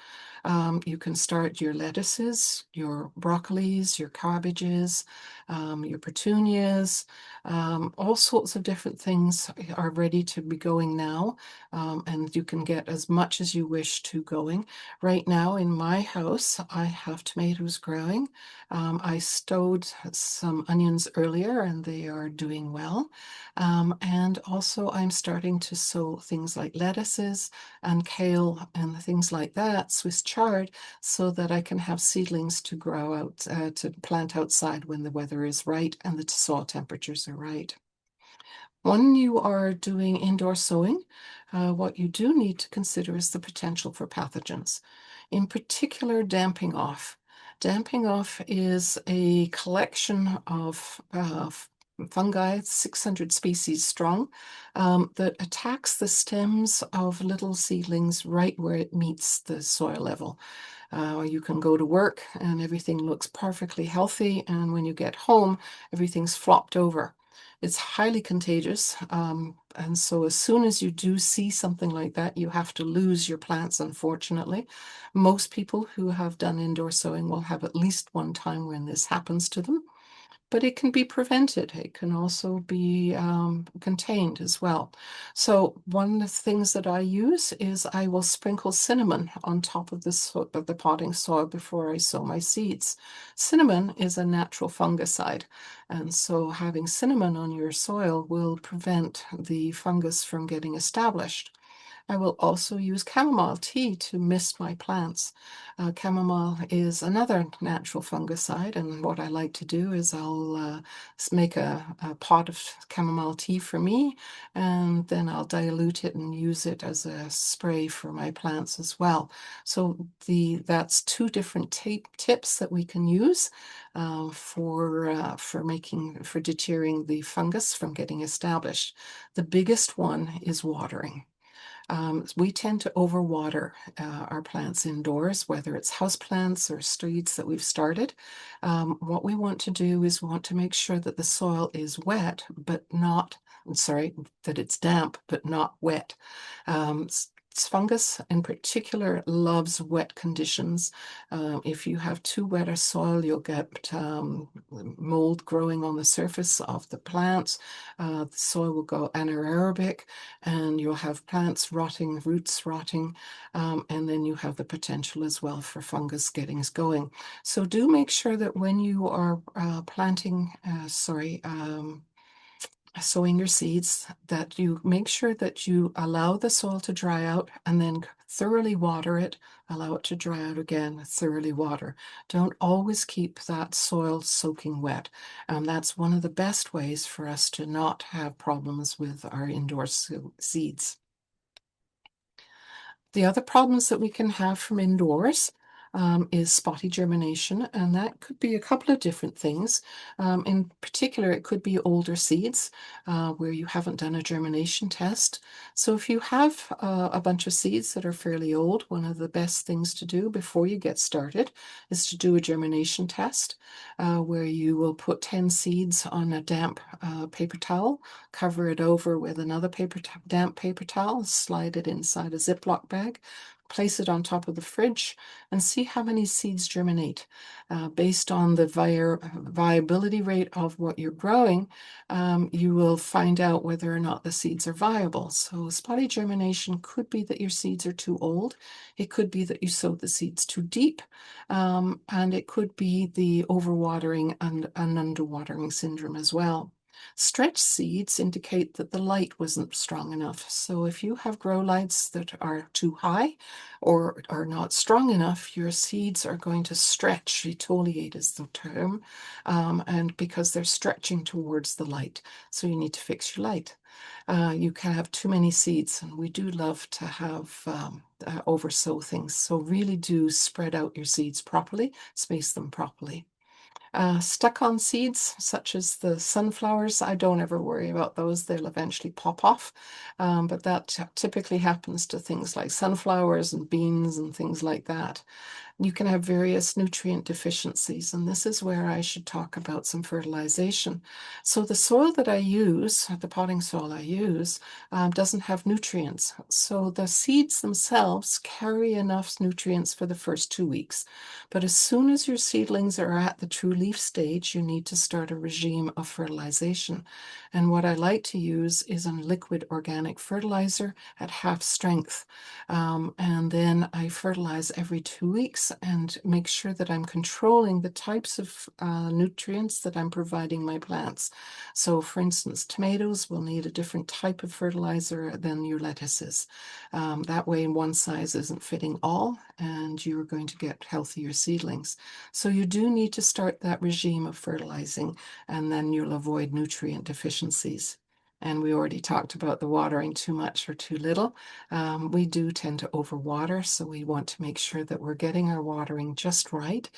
You can start your lettuces, your broccolis, your cabbages, your petunias, all sorts of different things are ready to be going now. And you can get as much as you wish to going. Right now in my house, I have tomatoes growing. I stowed some onions earlier and they are doing well. And also I'm starting to sow things like lettuces and kale and things like that, Swiss chard, so that I can have seedlings to grow out, to plant outside when the weather is right and the soil temperatures are right. When you are doing indoor sowing, what you do need to consider is the potential for pathogens, in particular damping off. Damping off is a collection of fungi, 600 species strong, that attacks the stems of little seedlings right where it meets the soil level. You can go to work and everything looks perfectly healthy, and when you get home, everything's flopped over. It's highly contagious, and so as soon as you do see something like that, you have to lose your plants, unfortunately. Most people who have done indoor sowing will have at least one time when this happens to them, but it can be prevented. It can also be contained as well. So one of the things that I use is I will sprinkle cinnamon on top of the potting soil before I sow my seeds. Cinnamon is a natural fungicide, and so having cinnamon on your soil will prevent the fungus from getting established. I will also use chamomile tea to mist my plants. Chamomile is another natural fungicide, and what I like to do is I'll make a pot of chamomile tea for me, and then I'll dilute it and use it as a spray for my plants as well. So that's two different tips that we can use for deterring the fungus from getting established. The biggest one is watering. We tend to overwater our plants indoors, whether it's house plants or seeds that we've started. What we want to do is we want to make sure that the soil is wet, but not, sorry, that it's damp, but not wet. Fungus in particular loves wet conditions. If you have too wet a soil, you'll get mold growing on the surface of the plants. The soil will go anaerobic, and you'll have plants rotting, roots rotting, and then you have the potential as well for fungus getting going. So do make sure that when you are sowing your seeds, that you make sure that you allow the soil to dry out and then thoroughly water it, allow it to dry out again, thoroughly water. Don't always keep that soil soaking wet. That's one of the best ways for us to not have problems with our indoor seeds. The other problems that we can have from indoors is spotty germination, and that could be a couple of different things. In particular, it could be older seeds where you haven't done a germination test. So if you have a bunch of seeds that are fairly old, one of the best things to do before you get started is to do a germination test where you will put 10 seeds on a damp paper towel, cover it over with another damp paper towel, slide it inside a Ziploc bag, place it on top of the fridge, and see how many seeds germinate. Based on the viability rate of what you're growing, you will find out whether or not the seeds are viable. So spotty germination could be that your seeds are too old. It could be that you sowed the seeds too deep. And it could be the overwatering and underwatering syndrome as well. Stretch seeds indicate that the light wasn't strong enough. So if you have grow lights that are too high or are not strong enough, your seeds are going to stretch. Exfoliate is the term, and because they're stretching towards the light. So you need to fix your light. You can have too many seeds, and we do love to have oversow things. So really do spread out your seeds properly, space them properly. Stuck-on seeds, such as the sunflowers, I don't ever worry about those. They'll eventually pop off. But that typically happens to things like sunflowers and beans and things like that. You can have various nutrient deficiencies, and this is where I should talk about some fertilization. So the soil that I use, the potting soil I use, doesn't have nutrients. So the seeds themselves carry enough nutrients for the first 2 weeks. But as soon as your seedlings are at the true leaf stage, you need to start a regime of fertilization. And what I like to use is a liquid organic fertilizer at half strength. And then I fertilize every 2 weeks and make sure that I'm controlling the types of nutrients that I'm providing my plants. So, for instance, tomatoes will need a different type of fertilizer than your lettuces. That way, one size isn't fitting all, and you're going to get healthier seedlings. So, you do need to start that regime of fertilizing, and then you'll avoid nutrient deficiencies. And we already talked about the watering too much or too little. We do tend to overwater, so we want to make sure that we're getting our watering just right.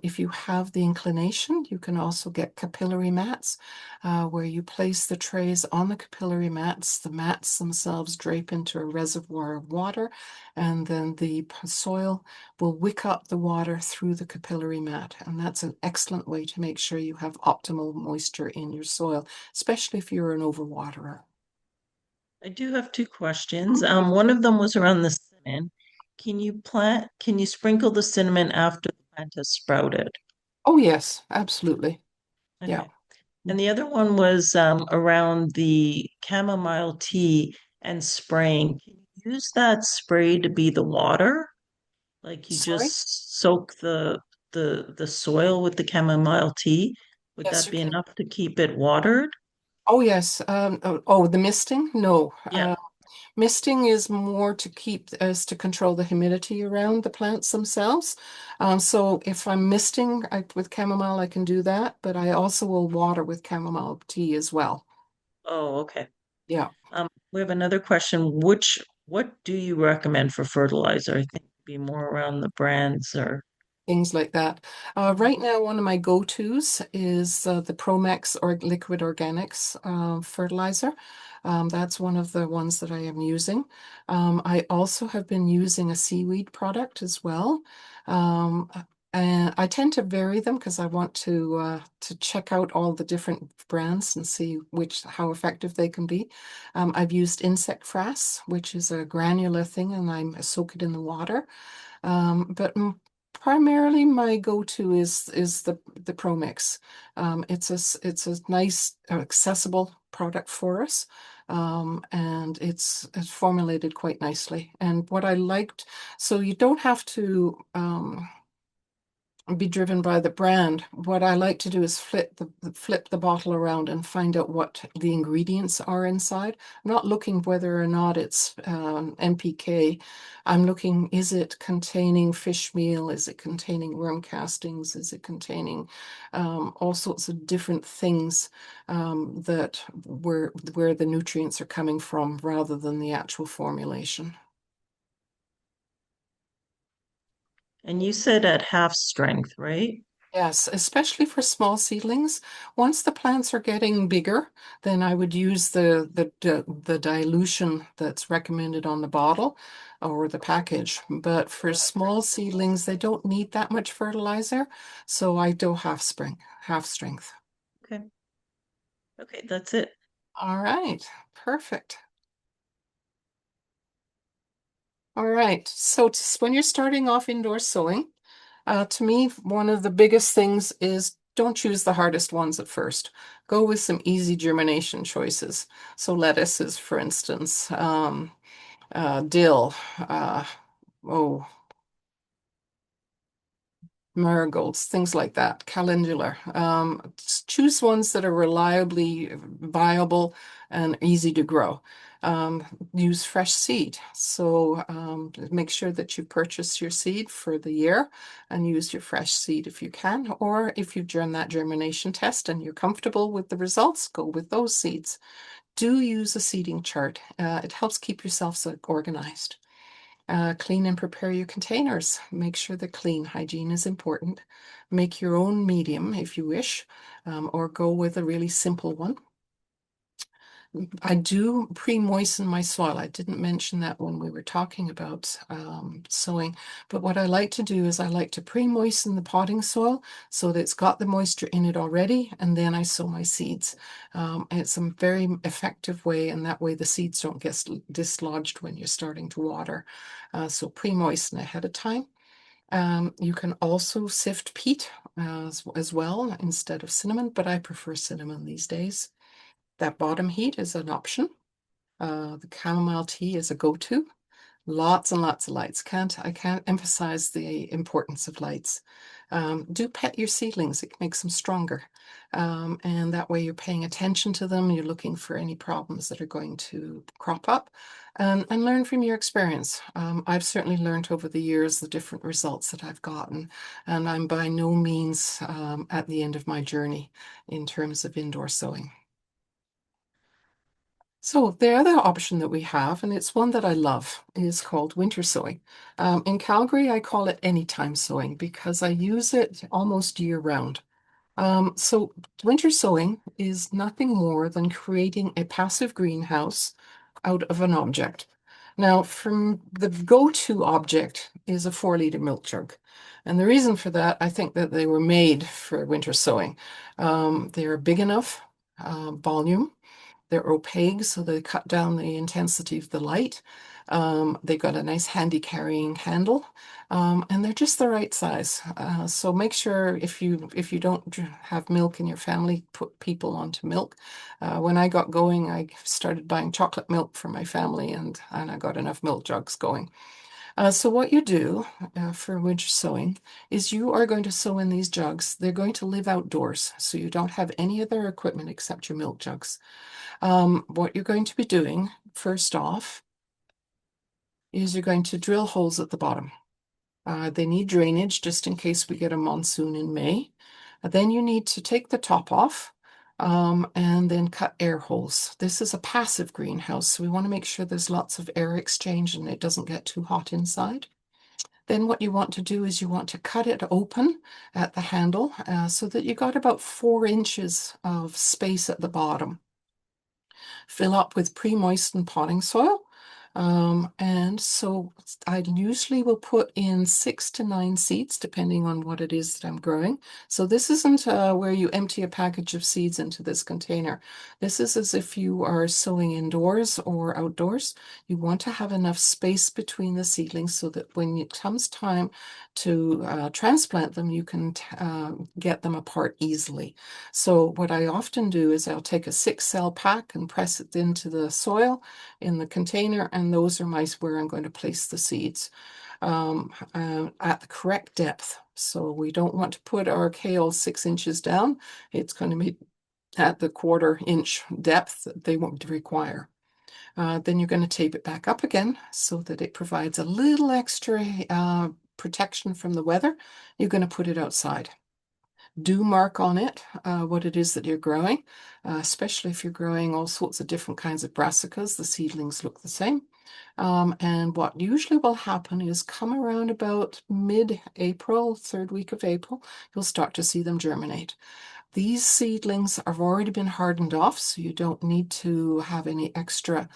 If you have the inclination, you can also get capillary mats where you place the trays on the capillary mats. The mats themselves drape into a reservoir of water, and then the soil will wick up the water through the capillary mat. And that's an excellent way to make sure you have optimal moisture in your soil, especially if you're an overwaterer. I do have two questions. One of them was around the cinnamon. Can you sprinkle the cinnamon after the plant has sprouted? Oh, yes, absolutely. Yeah. Okay. And the other one was around the chamomile tea and spraying. Can you use that spray to be the water? Like you Sorry? just soak the soil with the chamomile tea? Would Yes, that you be can. enough to keep it watered? Oh, yes. The misting? No. Yeah. Misting is more to keep, as to control the humidity around the plants themselves. So if I'm misting with chamomile, I can do that, but I also will water with chamomile tea as well. Oh, okay. Yeah. We have another question. What do you recommend for fertilizer? I think it'd be more around the brands or Things like that. Mhm. Right now, one of my go-tos is the Promex or Liquid Organics fertilizer. That's one of the ones that I am using. I also have been using a seaweed product as well. Um, and I tend to vary them because I want to check out all the different brands and see how effective they can be. I've used insect frass, which is a granular thing, and I soak it in the water. But primarily my go-to is the Pro Mix. It's a nice, accessible product for us. And it's formulated quite nicely. And what I liked, so you don't have to be driven by the brand. What I like to do is flip the bottle around and find out what the ingredients are inside. I'm not looking whether or not it's NPK. I'm looking, is it containing fish meal? Is it containing worm castings? Is it containing all sorts of different things that where the nutrients are coming from rather than the actual formulation? And you said at half strength, right? Yes, especially for small seedlings. Once the plants are getting bigger, then I would use the dilution that's recommended on the bottle or the package. But for small seedlings, they don't need that much fertilizer, so I do half strength. Okay. Okay, that's it. All right, perfect. All right, so when you're starting off indoor sowing, to me, one of the biggest things is don't choose the hardest ones at first. Go with some easy germination choices. So lettuces, for instance, dill, oh, marigolds, things like that, calendula. Choose ones that are reliably viable and easy to grow. Um, Use fresh seed. So make sure that you purchase your seed for the year and use your fresh seed if you can. Or if you've done that germination test and you're comfortable with the results, go with those seeds. Do use a seeding chart. It helps keep yourself so organized. Clean and prepare your containers. Make sure they're clean. Hygiene is important. Make your own medium if you wish, or go with a really simple one. I do pre-moisten my soil. I didn't mention that when we were talking about sowing, but what I like to do is I like to pre-moisten the potting soil so that it's got the moisture in it already, and then I sow my seeds. It's a very effective way, and that way the seeds don't get dislodged when you're starting to water. So pre-moisten ahead of time. You can also sift peat as well instead of cinnamon, but I prefer cinnamon these days. That bottom heat is an option. The chamomile tea is a go-to. Lots and lots of lights. I can't emphasize the importance of lights. Do pet your seedlings. It makes them stronger. And that way you're paying attention to them. You're looking for any problems that are going to crop up and learn from your experience. I've certainly learned over the years the different results that I've gotten, and I'm by no means at the end of my journey in terms of indoor sowing. So the other option that we have, and it's one that I love, is called winter sowing. In Calgary, I call it anytime sowing because I use it almost year round. So winter sowing is nothing more than creating a passive greenhouse out of an object. Now, from the go-to object is a 4-liter milk jug. And the reason for that, I think that they were made for winter sowing. They're big enough volume. They're opaque, so they cut down the intensity of the light. They've got a nice handy carrying handle, and they're just the right size. So make sure if you don't have milk in your family, put people onto milk. When I got going, I started buying chocolate milk for my family, and I got enough milk jugs going. So what you do for winter sowing is you are going to sow in these jugs. They're going to live outdoors, so you don't have any other equipment except your milk jugs. What you're going to be doing, first off, is you're going to drill holes at the bottom. They need drainage just in case we get a monsoon in May. Then you need to take the top off and then cut air holes. This is a passive greenhouse, so we want to make sure there's lots of air exchange and it doesn't get too hot inside. Then what you want to do is you want to cut it open at the handle so that you got about 4 inches of space at the bottom. Fill up with pre-moistened potting soil. And so I usually will put in 6 to 9 seeds, depending on what it is that I'm growing. So this isn't where you empty a package of seeds into this container. This is as if you are sowing indoors or outdoors. You want to have enough space between the seedlings so that when it comes time to transplant them, you can get them apart easily. So what I often do is I'll take a 6-cell pack and press it into the soil in the container, and those are where I'm going to place the seeds. at the correct depth. So we don't want to put our kale 6 inches down. It's going to be at the 1/4 inch depth that they won't require. Then you're going to tape it back up again so that it provides a little extra protection from the weather. You're going to put it outside. Do mark on it what it is that you're growing, especially if you're growing all sorts of different kinds of brassicas. The seedlings look the same. And what usually will happen is come around about mid-April, 3rd week of April, you'll start to see them germinate. These seedlings have already been hardened off, so you don't need to have any extra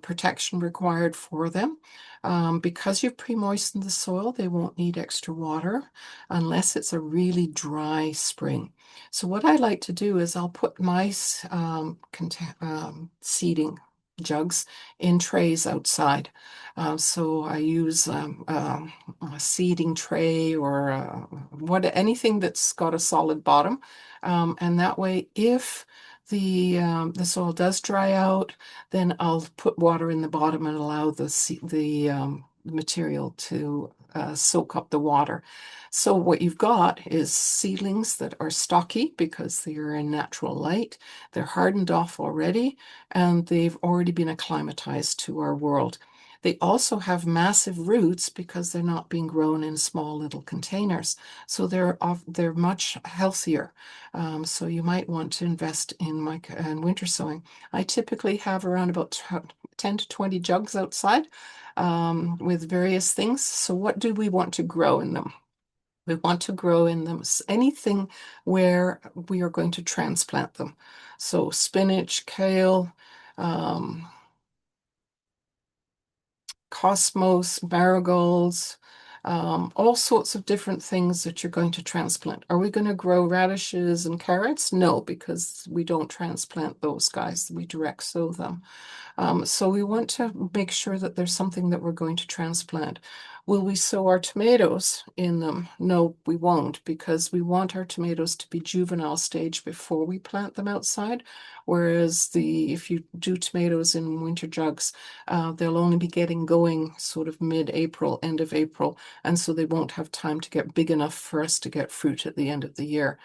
protection required for them. Because you've pre-moistened the soil, they won't need extra water unless it's a really dry spring. So what I like to do is I'll put my seeding jugs in trays outside. So I use a seeding tray or anything that's got a solid bottom. And that way, if the soil does dry out, then I'll put water in the bottom and allow the material to soak up the water. So what you've got is seedlings that are stocky because they are in natural light. They're hardened off already, and they've already been acclimatized to our world. They also have massive roots because they're not being grown in small little containers. So they're much healthier. So you might want to invest in winter sowing. I typically have around about 10 to 20 jugs outside with various things. So what do we want to grow in them? We want to grow in them anything where we are going to transplant them. So spinach, kale, um, cosmos, marigolds, all sorts of different things that you're going to transplant. Are we going to grow radishes and carrots? No, because we don't transplant those guys. We direct sow them. So we want to make sure that there's something that we're going to transplant. Will we sow our tomatoes in them? No, we won't, because we want our tomatoes to be juvenile stage before we plant them outside. Whereas if you do tomatoes in winter jugs, they'll only be getting going sort of mid-April, end of April, and so they won't have time to get big enough for us to get fruit at the end of the year.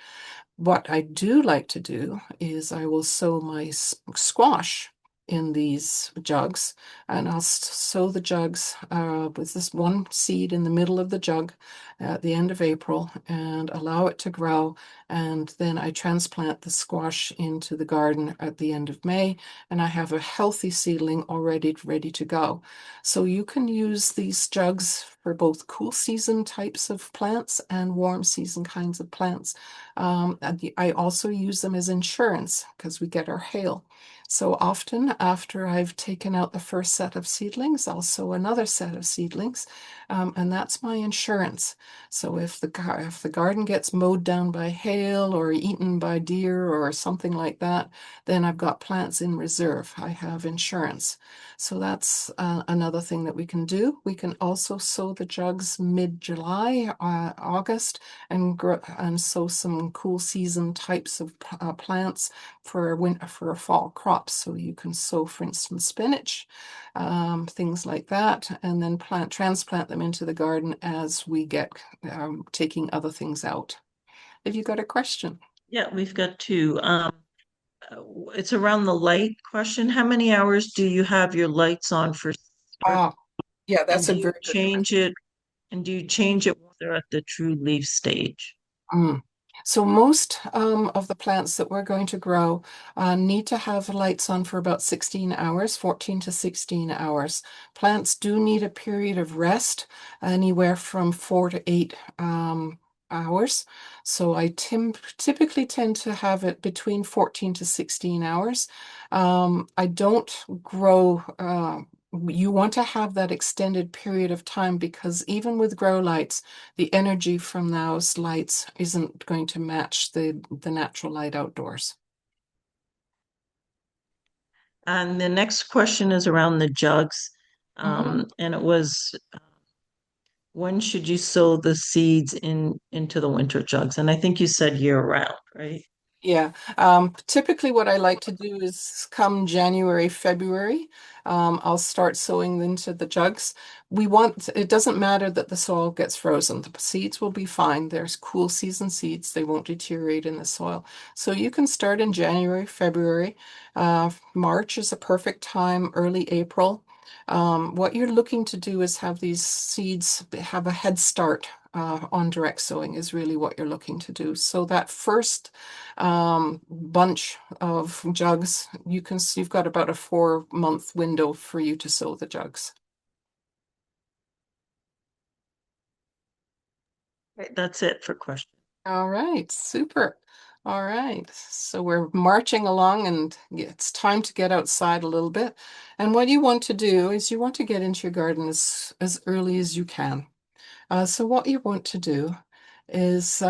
What I do like to do is I will sow my squash in these jugs, and I'll sow the jugs with this one seed in the middle of the jug at the end of April and allow it to grow. And then I transplant the squash into the garden at the end of May, and I have a healthy seedling already ready to go. So you can use these jugs for both cool season types of plants and warm season kinds of plants. And I also use them as insurance because we get our hail. So often after I've taken out the first set of seedlings, I'll sow another set of seedlings, and that's my insurance. So if the garden gets mowed down by hail or eaten by deer or something like that, then I've got plants in reserve. I have insurance. So that's another thing that we can do. We can also sow the jugs mid-July, August, and sow some cool season types of plants for fall crops. So you can sow, for instance, spinach, things like that, and then transplant them into the garden as we get taking other things out. Have you got a question? Yeah, we've got two. It's around the light question. How many hours do you have your lights on for start? Ah, yeah, And that's do a you very good change question. it? And do you change it when they're at the true leaf stage? Mm. So most of the plants that we're going to grow need to have lights on for about 16 hours, 14 to 16 hours. Plants do need a period of rest, anywhere from 4 to 8 hours. So I typically tend to have it between 14 to 16 hours. I don't grow you want to have that extended period of time because even with grow lights, the energy from those lights isn't going to match the natural light outdoors. And the next question is around the jugs. Mhm. And it was, when should you sow the seeds into the winter jugs? And I think you said year round, right? Yeah. Typically what I like to do is come January, February, I'll start sowing into the jugs. It doesn't matter that the soil gets frozen. The seeds will be fine. There's cool season seeds. They won't deteriorate in the soil. So you can start in January, February. March is a perfect time, early April. What you're looking to do is have these seeds have a head start on direct sowing is really what you're looking to do. So that first bunch of jugs, you've got about a 4-month window for you to sow the jugs. Okay, that's it for questions. All right, super. All right, so we're marching along and it's time to get outside a little bit. And what you want to do is you want to get into your garden as early as you can. So what you want to do is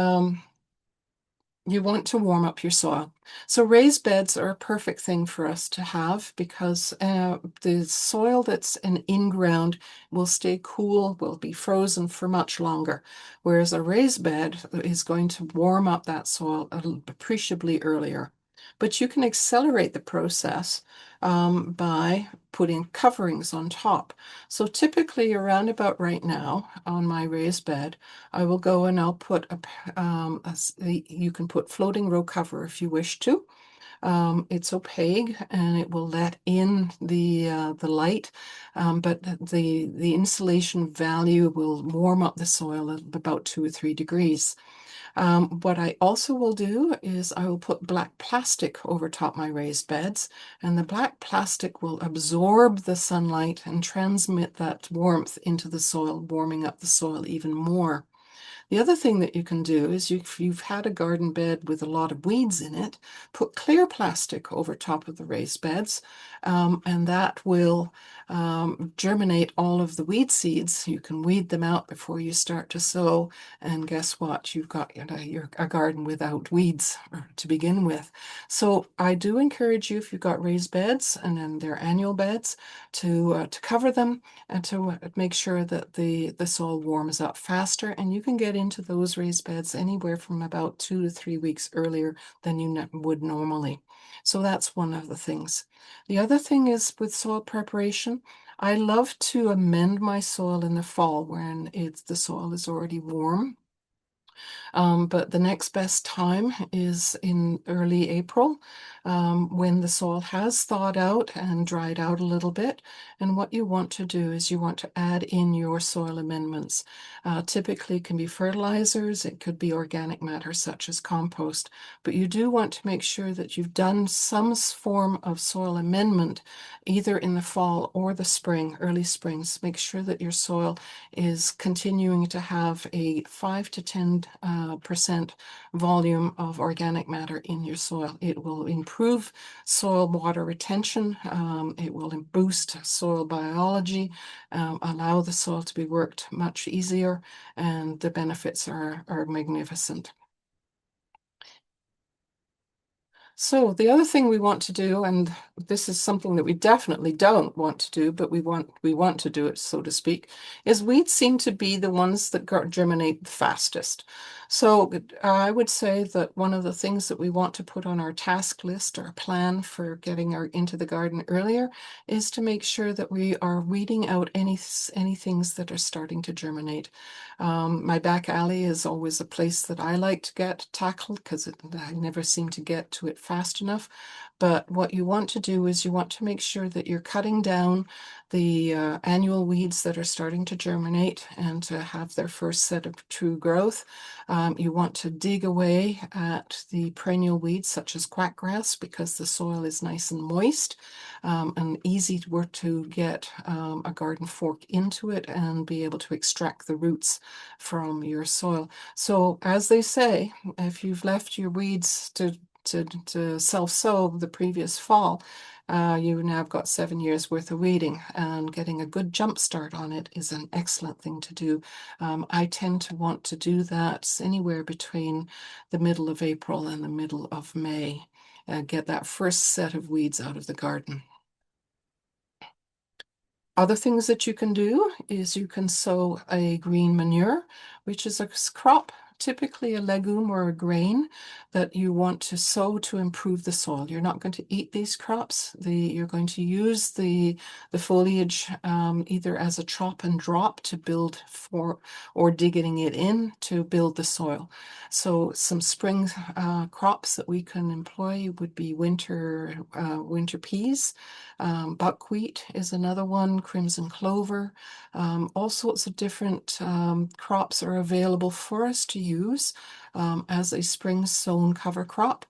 you want to warm up your soil. So raised beds are a perfect thing for us to have because the soil that's an in-ground will stay cool, will be frozen for much longer, whereas a raised bed is going to warm up that soil appreciably earlier. But you can accelerate the process by putting coverings on top. So typically around about right now on my raised bed, I will go and I'll put you can put floating row cover if you wish to. It's opaque and it will let in the light, but the insulation value will warm up the soil at about 2 or 3 degrees. What I also will do is I will put black plastic over top my raised beds, and the black plastic will absorb the sunlight and transmit that warmth into the soil, warming up the soil even more. The other thing that you can do is if you've had a garden bed with a lot of weeds in it, put clear plastic over top of the raised beds, and that will germinate all of the weed seeds. You can weed them out before you start to sow, and guess what? You've got a garden without weeds to begin with. So I do encourage you, if you've got raised beds and then they're annual beds, to cover them and to make sure that the soil warms up faster. And you can get into those raised beds anywhere from about 2 to 3 weeks earlier than you would normally. So that's one of the things. The other thing is with soil preparation, I love to amend my soil in the fall when the soil is already warm. But the next best time is in early April, when the soil has thawed out and dried out a little bit. And what you want to do is you want to add in your soil amendments. Typically, it can be fertilizers, it could be organic matter such as compost, but you do want to make sure that you've done some form of soil amendment either in the fall or the spring, early springs. Make sure that your soil is continuing to have a 5 to 10% volume of organic matter in your soil. It will improve soil water retention. It will boost soil biology, allow the soil to be worked much easier, and the benefits are magnificent. So the other thing we want to do, and this is something that we definitely don't want to do, but we want to do it, so to speak, is weeds seem to be the ones that germinate the fastest. So I would say that one of the things that we want to put on our task list or plan for getting into the garden earlier is to make sure that we are weeding out any things that are starting to germinate. My back alley is always a place that I like to get tackled because I never seem to get to it fast enough. But what you want to do is you want to make sure that you're cutting down the annual weeds that are starting to germinate and to have their first set of true growth. You want to dig away at the perennial weeds such as quackgrass because the soil is nice and moist, and easy to get a garden fork into it and be able to extract the roots from your soil. So as they say, if you've left your weeds to self-sow the previous fall, you now have got 7 years worth of weeding, and getting a good jump start on it is an excellent thing to do. I tend to want to do that anywhere between the middle of April and the middle of May. Get that first set of weeds out of the garden. Other things that you can do is you can sow a green manure, which is a crop typically a legume or a grain that you want to sow to improve the soil. You're not going to eat these crops. You're going to use the foliage either as a chop and drop to build for, or digging it in to build the soil. So some spring crops that we can employ would be winter peas. Buckwheat is another one, crimson clover. All sorts of different crops are available for us to use as a spring sown cover crop.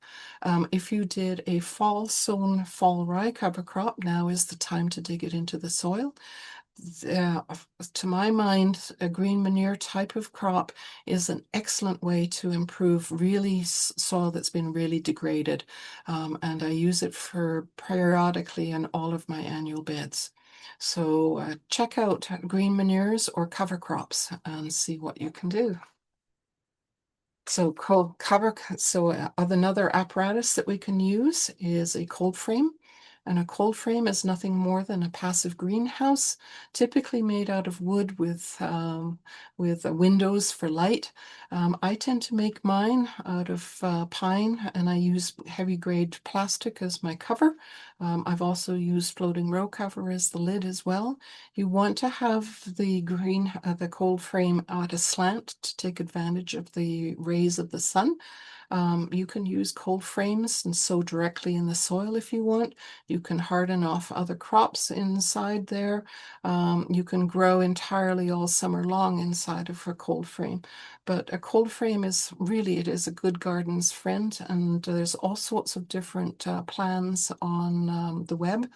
If you did a fall sown fall rye cover crop, now is the time to dig it into the soil. Uh, to my mind, a green manure type of crop is an excellent way to improve really soil that's been really degraded. And I use it for periodically in all of my annual beds. So check out green manures or cover crops and see what you can do. So another apparatus that we can use is a cold frame. And a cold frame is nothing more than a passive greenhouse, typically made out of wood with windows for light. I tend to make mine out of pine, and I use heavy grade plastic as my cover. I've also used floating row cover as the lid as well. You want to have the cold frame at a slant to take advantage of the rays of the sun. You can use cold frames and sow directly in the soil if you want. You can harden off other crops inside there. You can grow entirely all summer long inside of a cold frame. But a cold frame it is a good garden's friend, and there's all sorts of different plans on the web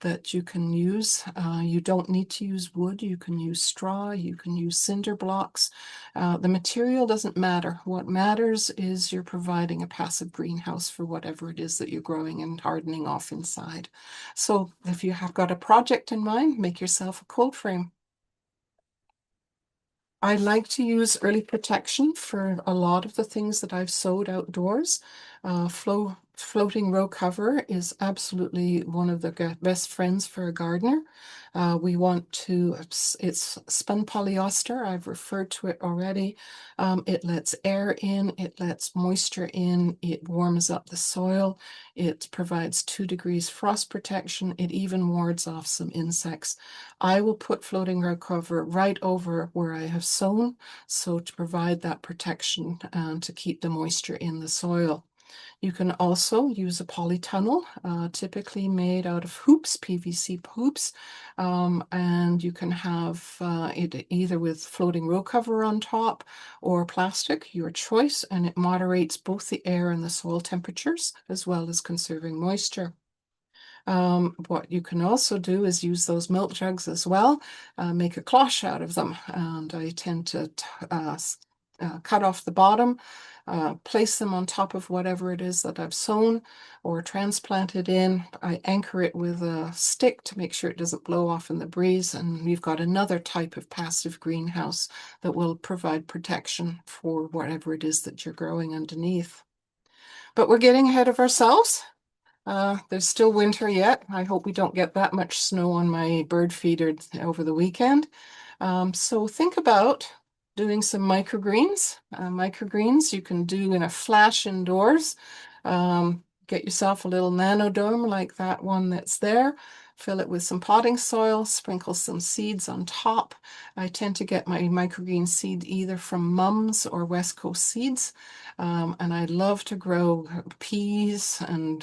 that you can use. You don't need to use wood. You can use straw. You can use cinder blocks. The material doesn't matter. What matters is you're providing a passive greenhouse for whatever it is that you're growing and hardening off inside. So if you have got a project in mind, make yourself a cold frame. I like to use early protection for a lot of the things that I've sowed outdoors. Floating row cover is absolutely one of the best friends for a gardener. It's spun polyester. I've referred to it already. It lets air in, it lets moisture in, it warms up the soil, it provides 2 degrees frost protection, it even wards off some insects. I will put floating row cover right over where I have sown, so to provide that protection and to keep the moisture in the soil. You can also use a polytunnel, typically made out of hoops, PVC hoops, and you can have it either with floating row cover on top or plastic, your choice, and it moderates both the air and the soil temperatures as well as conserving moisture. What you can also do is use those milk jugs as well, make a cloche out of them. And I tend to cut off the bottom, place them on top of whatever it is that I've sown or transplanted in. I anchor it with a stick to make sure it doesn't blow off in the breeze. And we've got another type of passive greenhouse that will provide protection for whatever it is that you're growing underneath. But we're getting ahead of ourselves. There's still winter yet. I hope we don't get that much snow on my bird feeder over the weekend. So think about doing some microgreens. Microgreens you can do in a flash indoors. Get yourself a little nanodome like that one that's there. Fill it with some potting soil, sprinkle some seeds on top. I tend to get my microgreen seed either from Mums or West Coast Seeds. And I love to grow peas and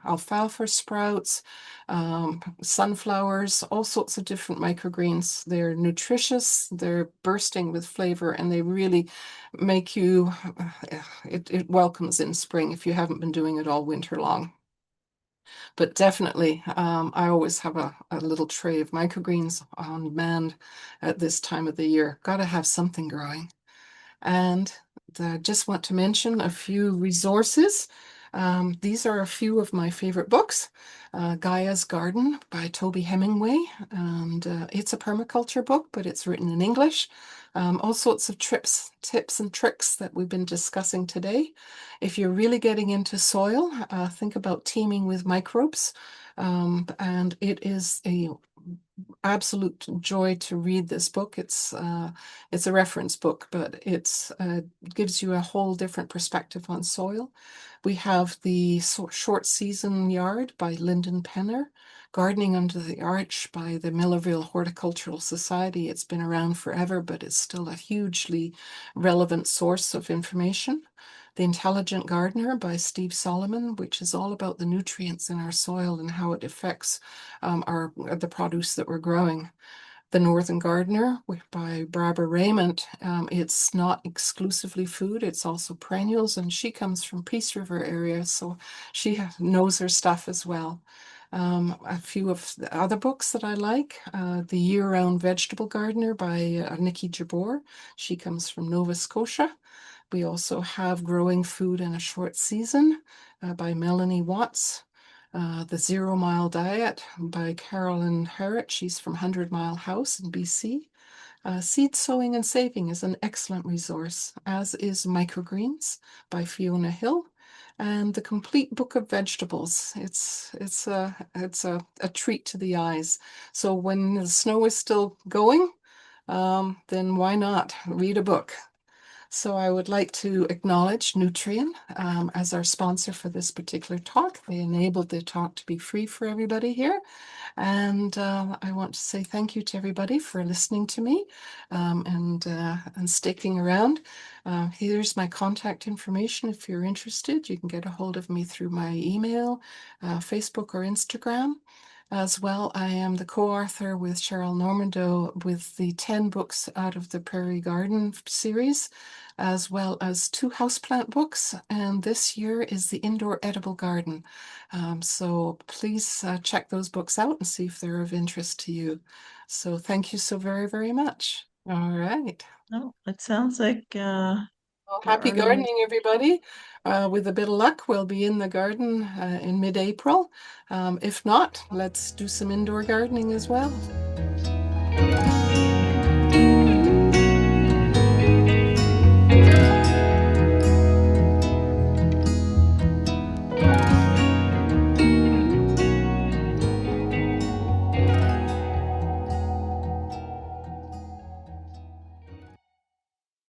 alfalfa sprouts, sunflowers, all sorts of different microgreens. They're nutritious, they're bursting with flavor, and they really make you, it welcomes in spring if you haven't been doing it all winter long. But definitely, I always have a little tray of microgreens on demand at this time of the year. Got to have something growing. And I just want to mention a few resources. These are a few of my favorite books. Gaia's Garden by Toby Hemingway. And it's a permaculture book, but it's written in English. All sorts of tips and tricks that we've been discussing today. If you're really getting into soil, think about teaming with microbes. And it is a absolute joy to read this book. It's a reference book, but gives you a whole different perspective on soil. We have the Short Season Yard by Lyndon Penner, Gardening Under the Arch by the Millerville Horticultural Society. It's been around forever, but it's still a hugely relevant source of information. The Intelligent Gardener by Steve Solomon, which is all about the nutrients in our soil and how it affects the produce that we're growing. The Northern Gardener by Barbara Raymond. It's not exclusively food, it's also perennials, and she comes from Peace River area, so she knows her stuff as well. A few of the other books that I like, The Year-Round Vegetable Gardener by Nikki Jabor. She comes from Nova Scotia. We also have Growing Food in a Short Season by Melanie Watts. The Zero Mile Diet by Carolyn Harrett. She's from 100 Mile House in BC. Seed Sowing and Saving is an excellent resource, as is Microgreens by Fiona Hill. And the Complete Book of Vegetables. It's a treat to the eyes. So when the snow is still going, then why not read a book? So I would like to acknowledge Nutrien as our sponsor for this particular talk. They enabled the talk to be free for everybody here. And I want to say thank you to everybody for listening to me and sticking around. Here's my contact information. If you're interested, you can get a hold of me through my email, Facebook, or Instagram. As well, I am the co-author with Cheryl Normando with the 10 books out of the Prairie Garden series, as well as 2 houseplant books. And this year is the Indoor Edible Garden. So please check those books out and see if they're of interest to you. So thank you so very, very much. All right. No, it sounds like Well, there happy are no. gardening, everybody. With a bit of luck, we'll be in the garden in mid-April. If not, let's do some indoor gardening as well.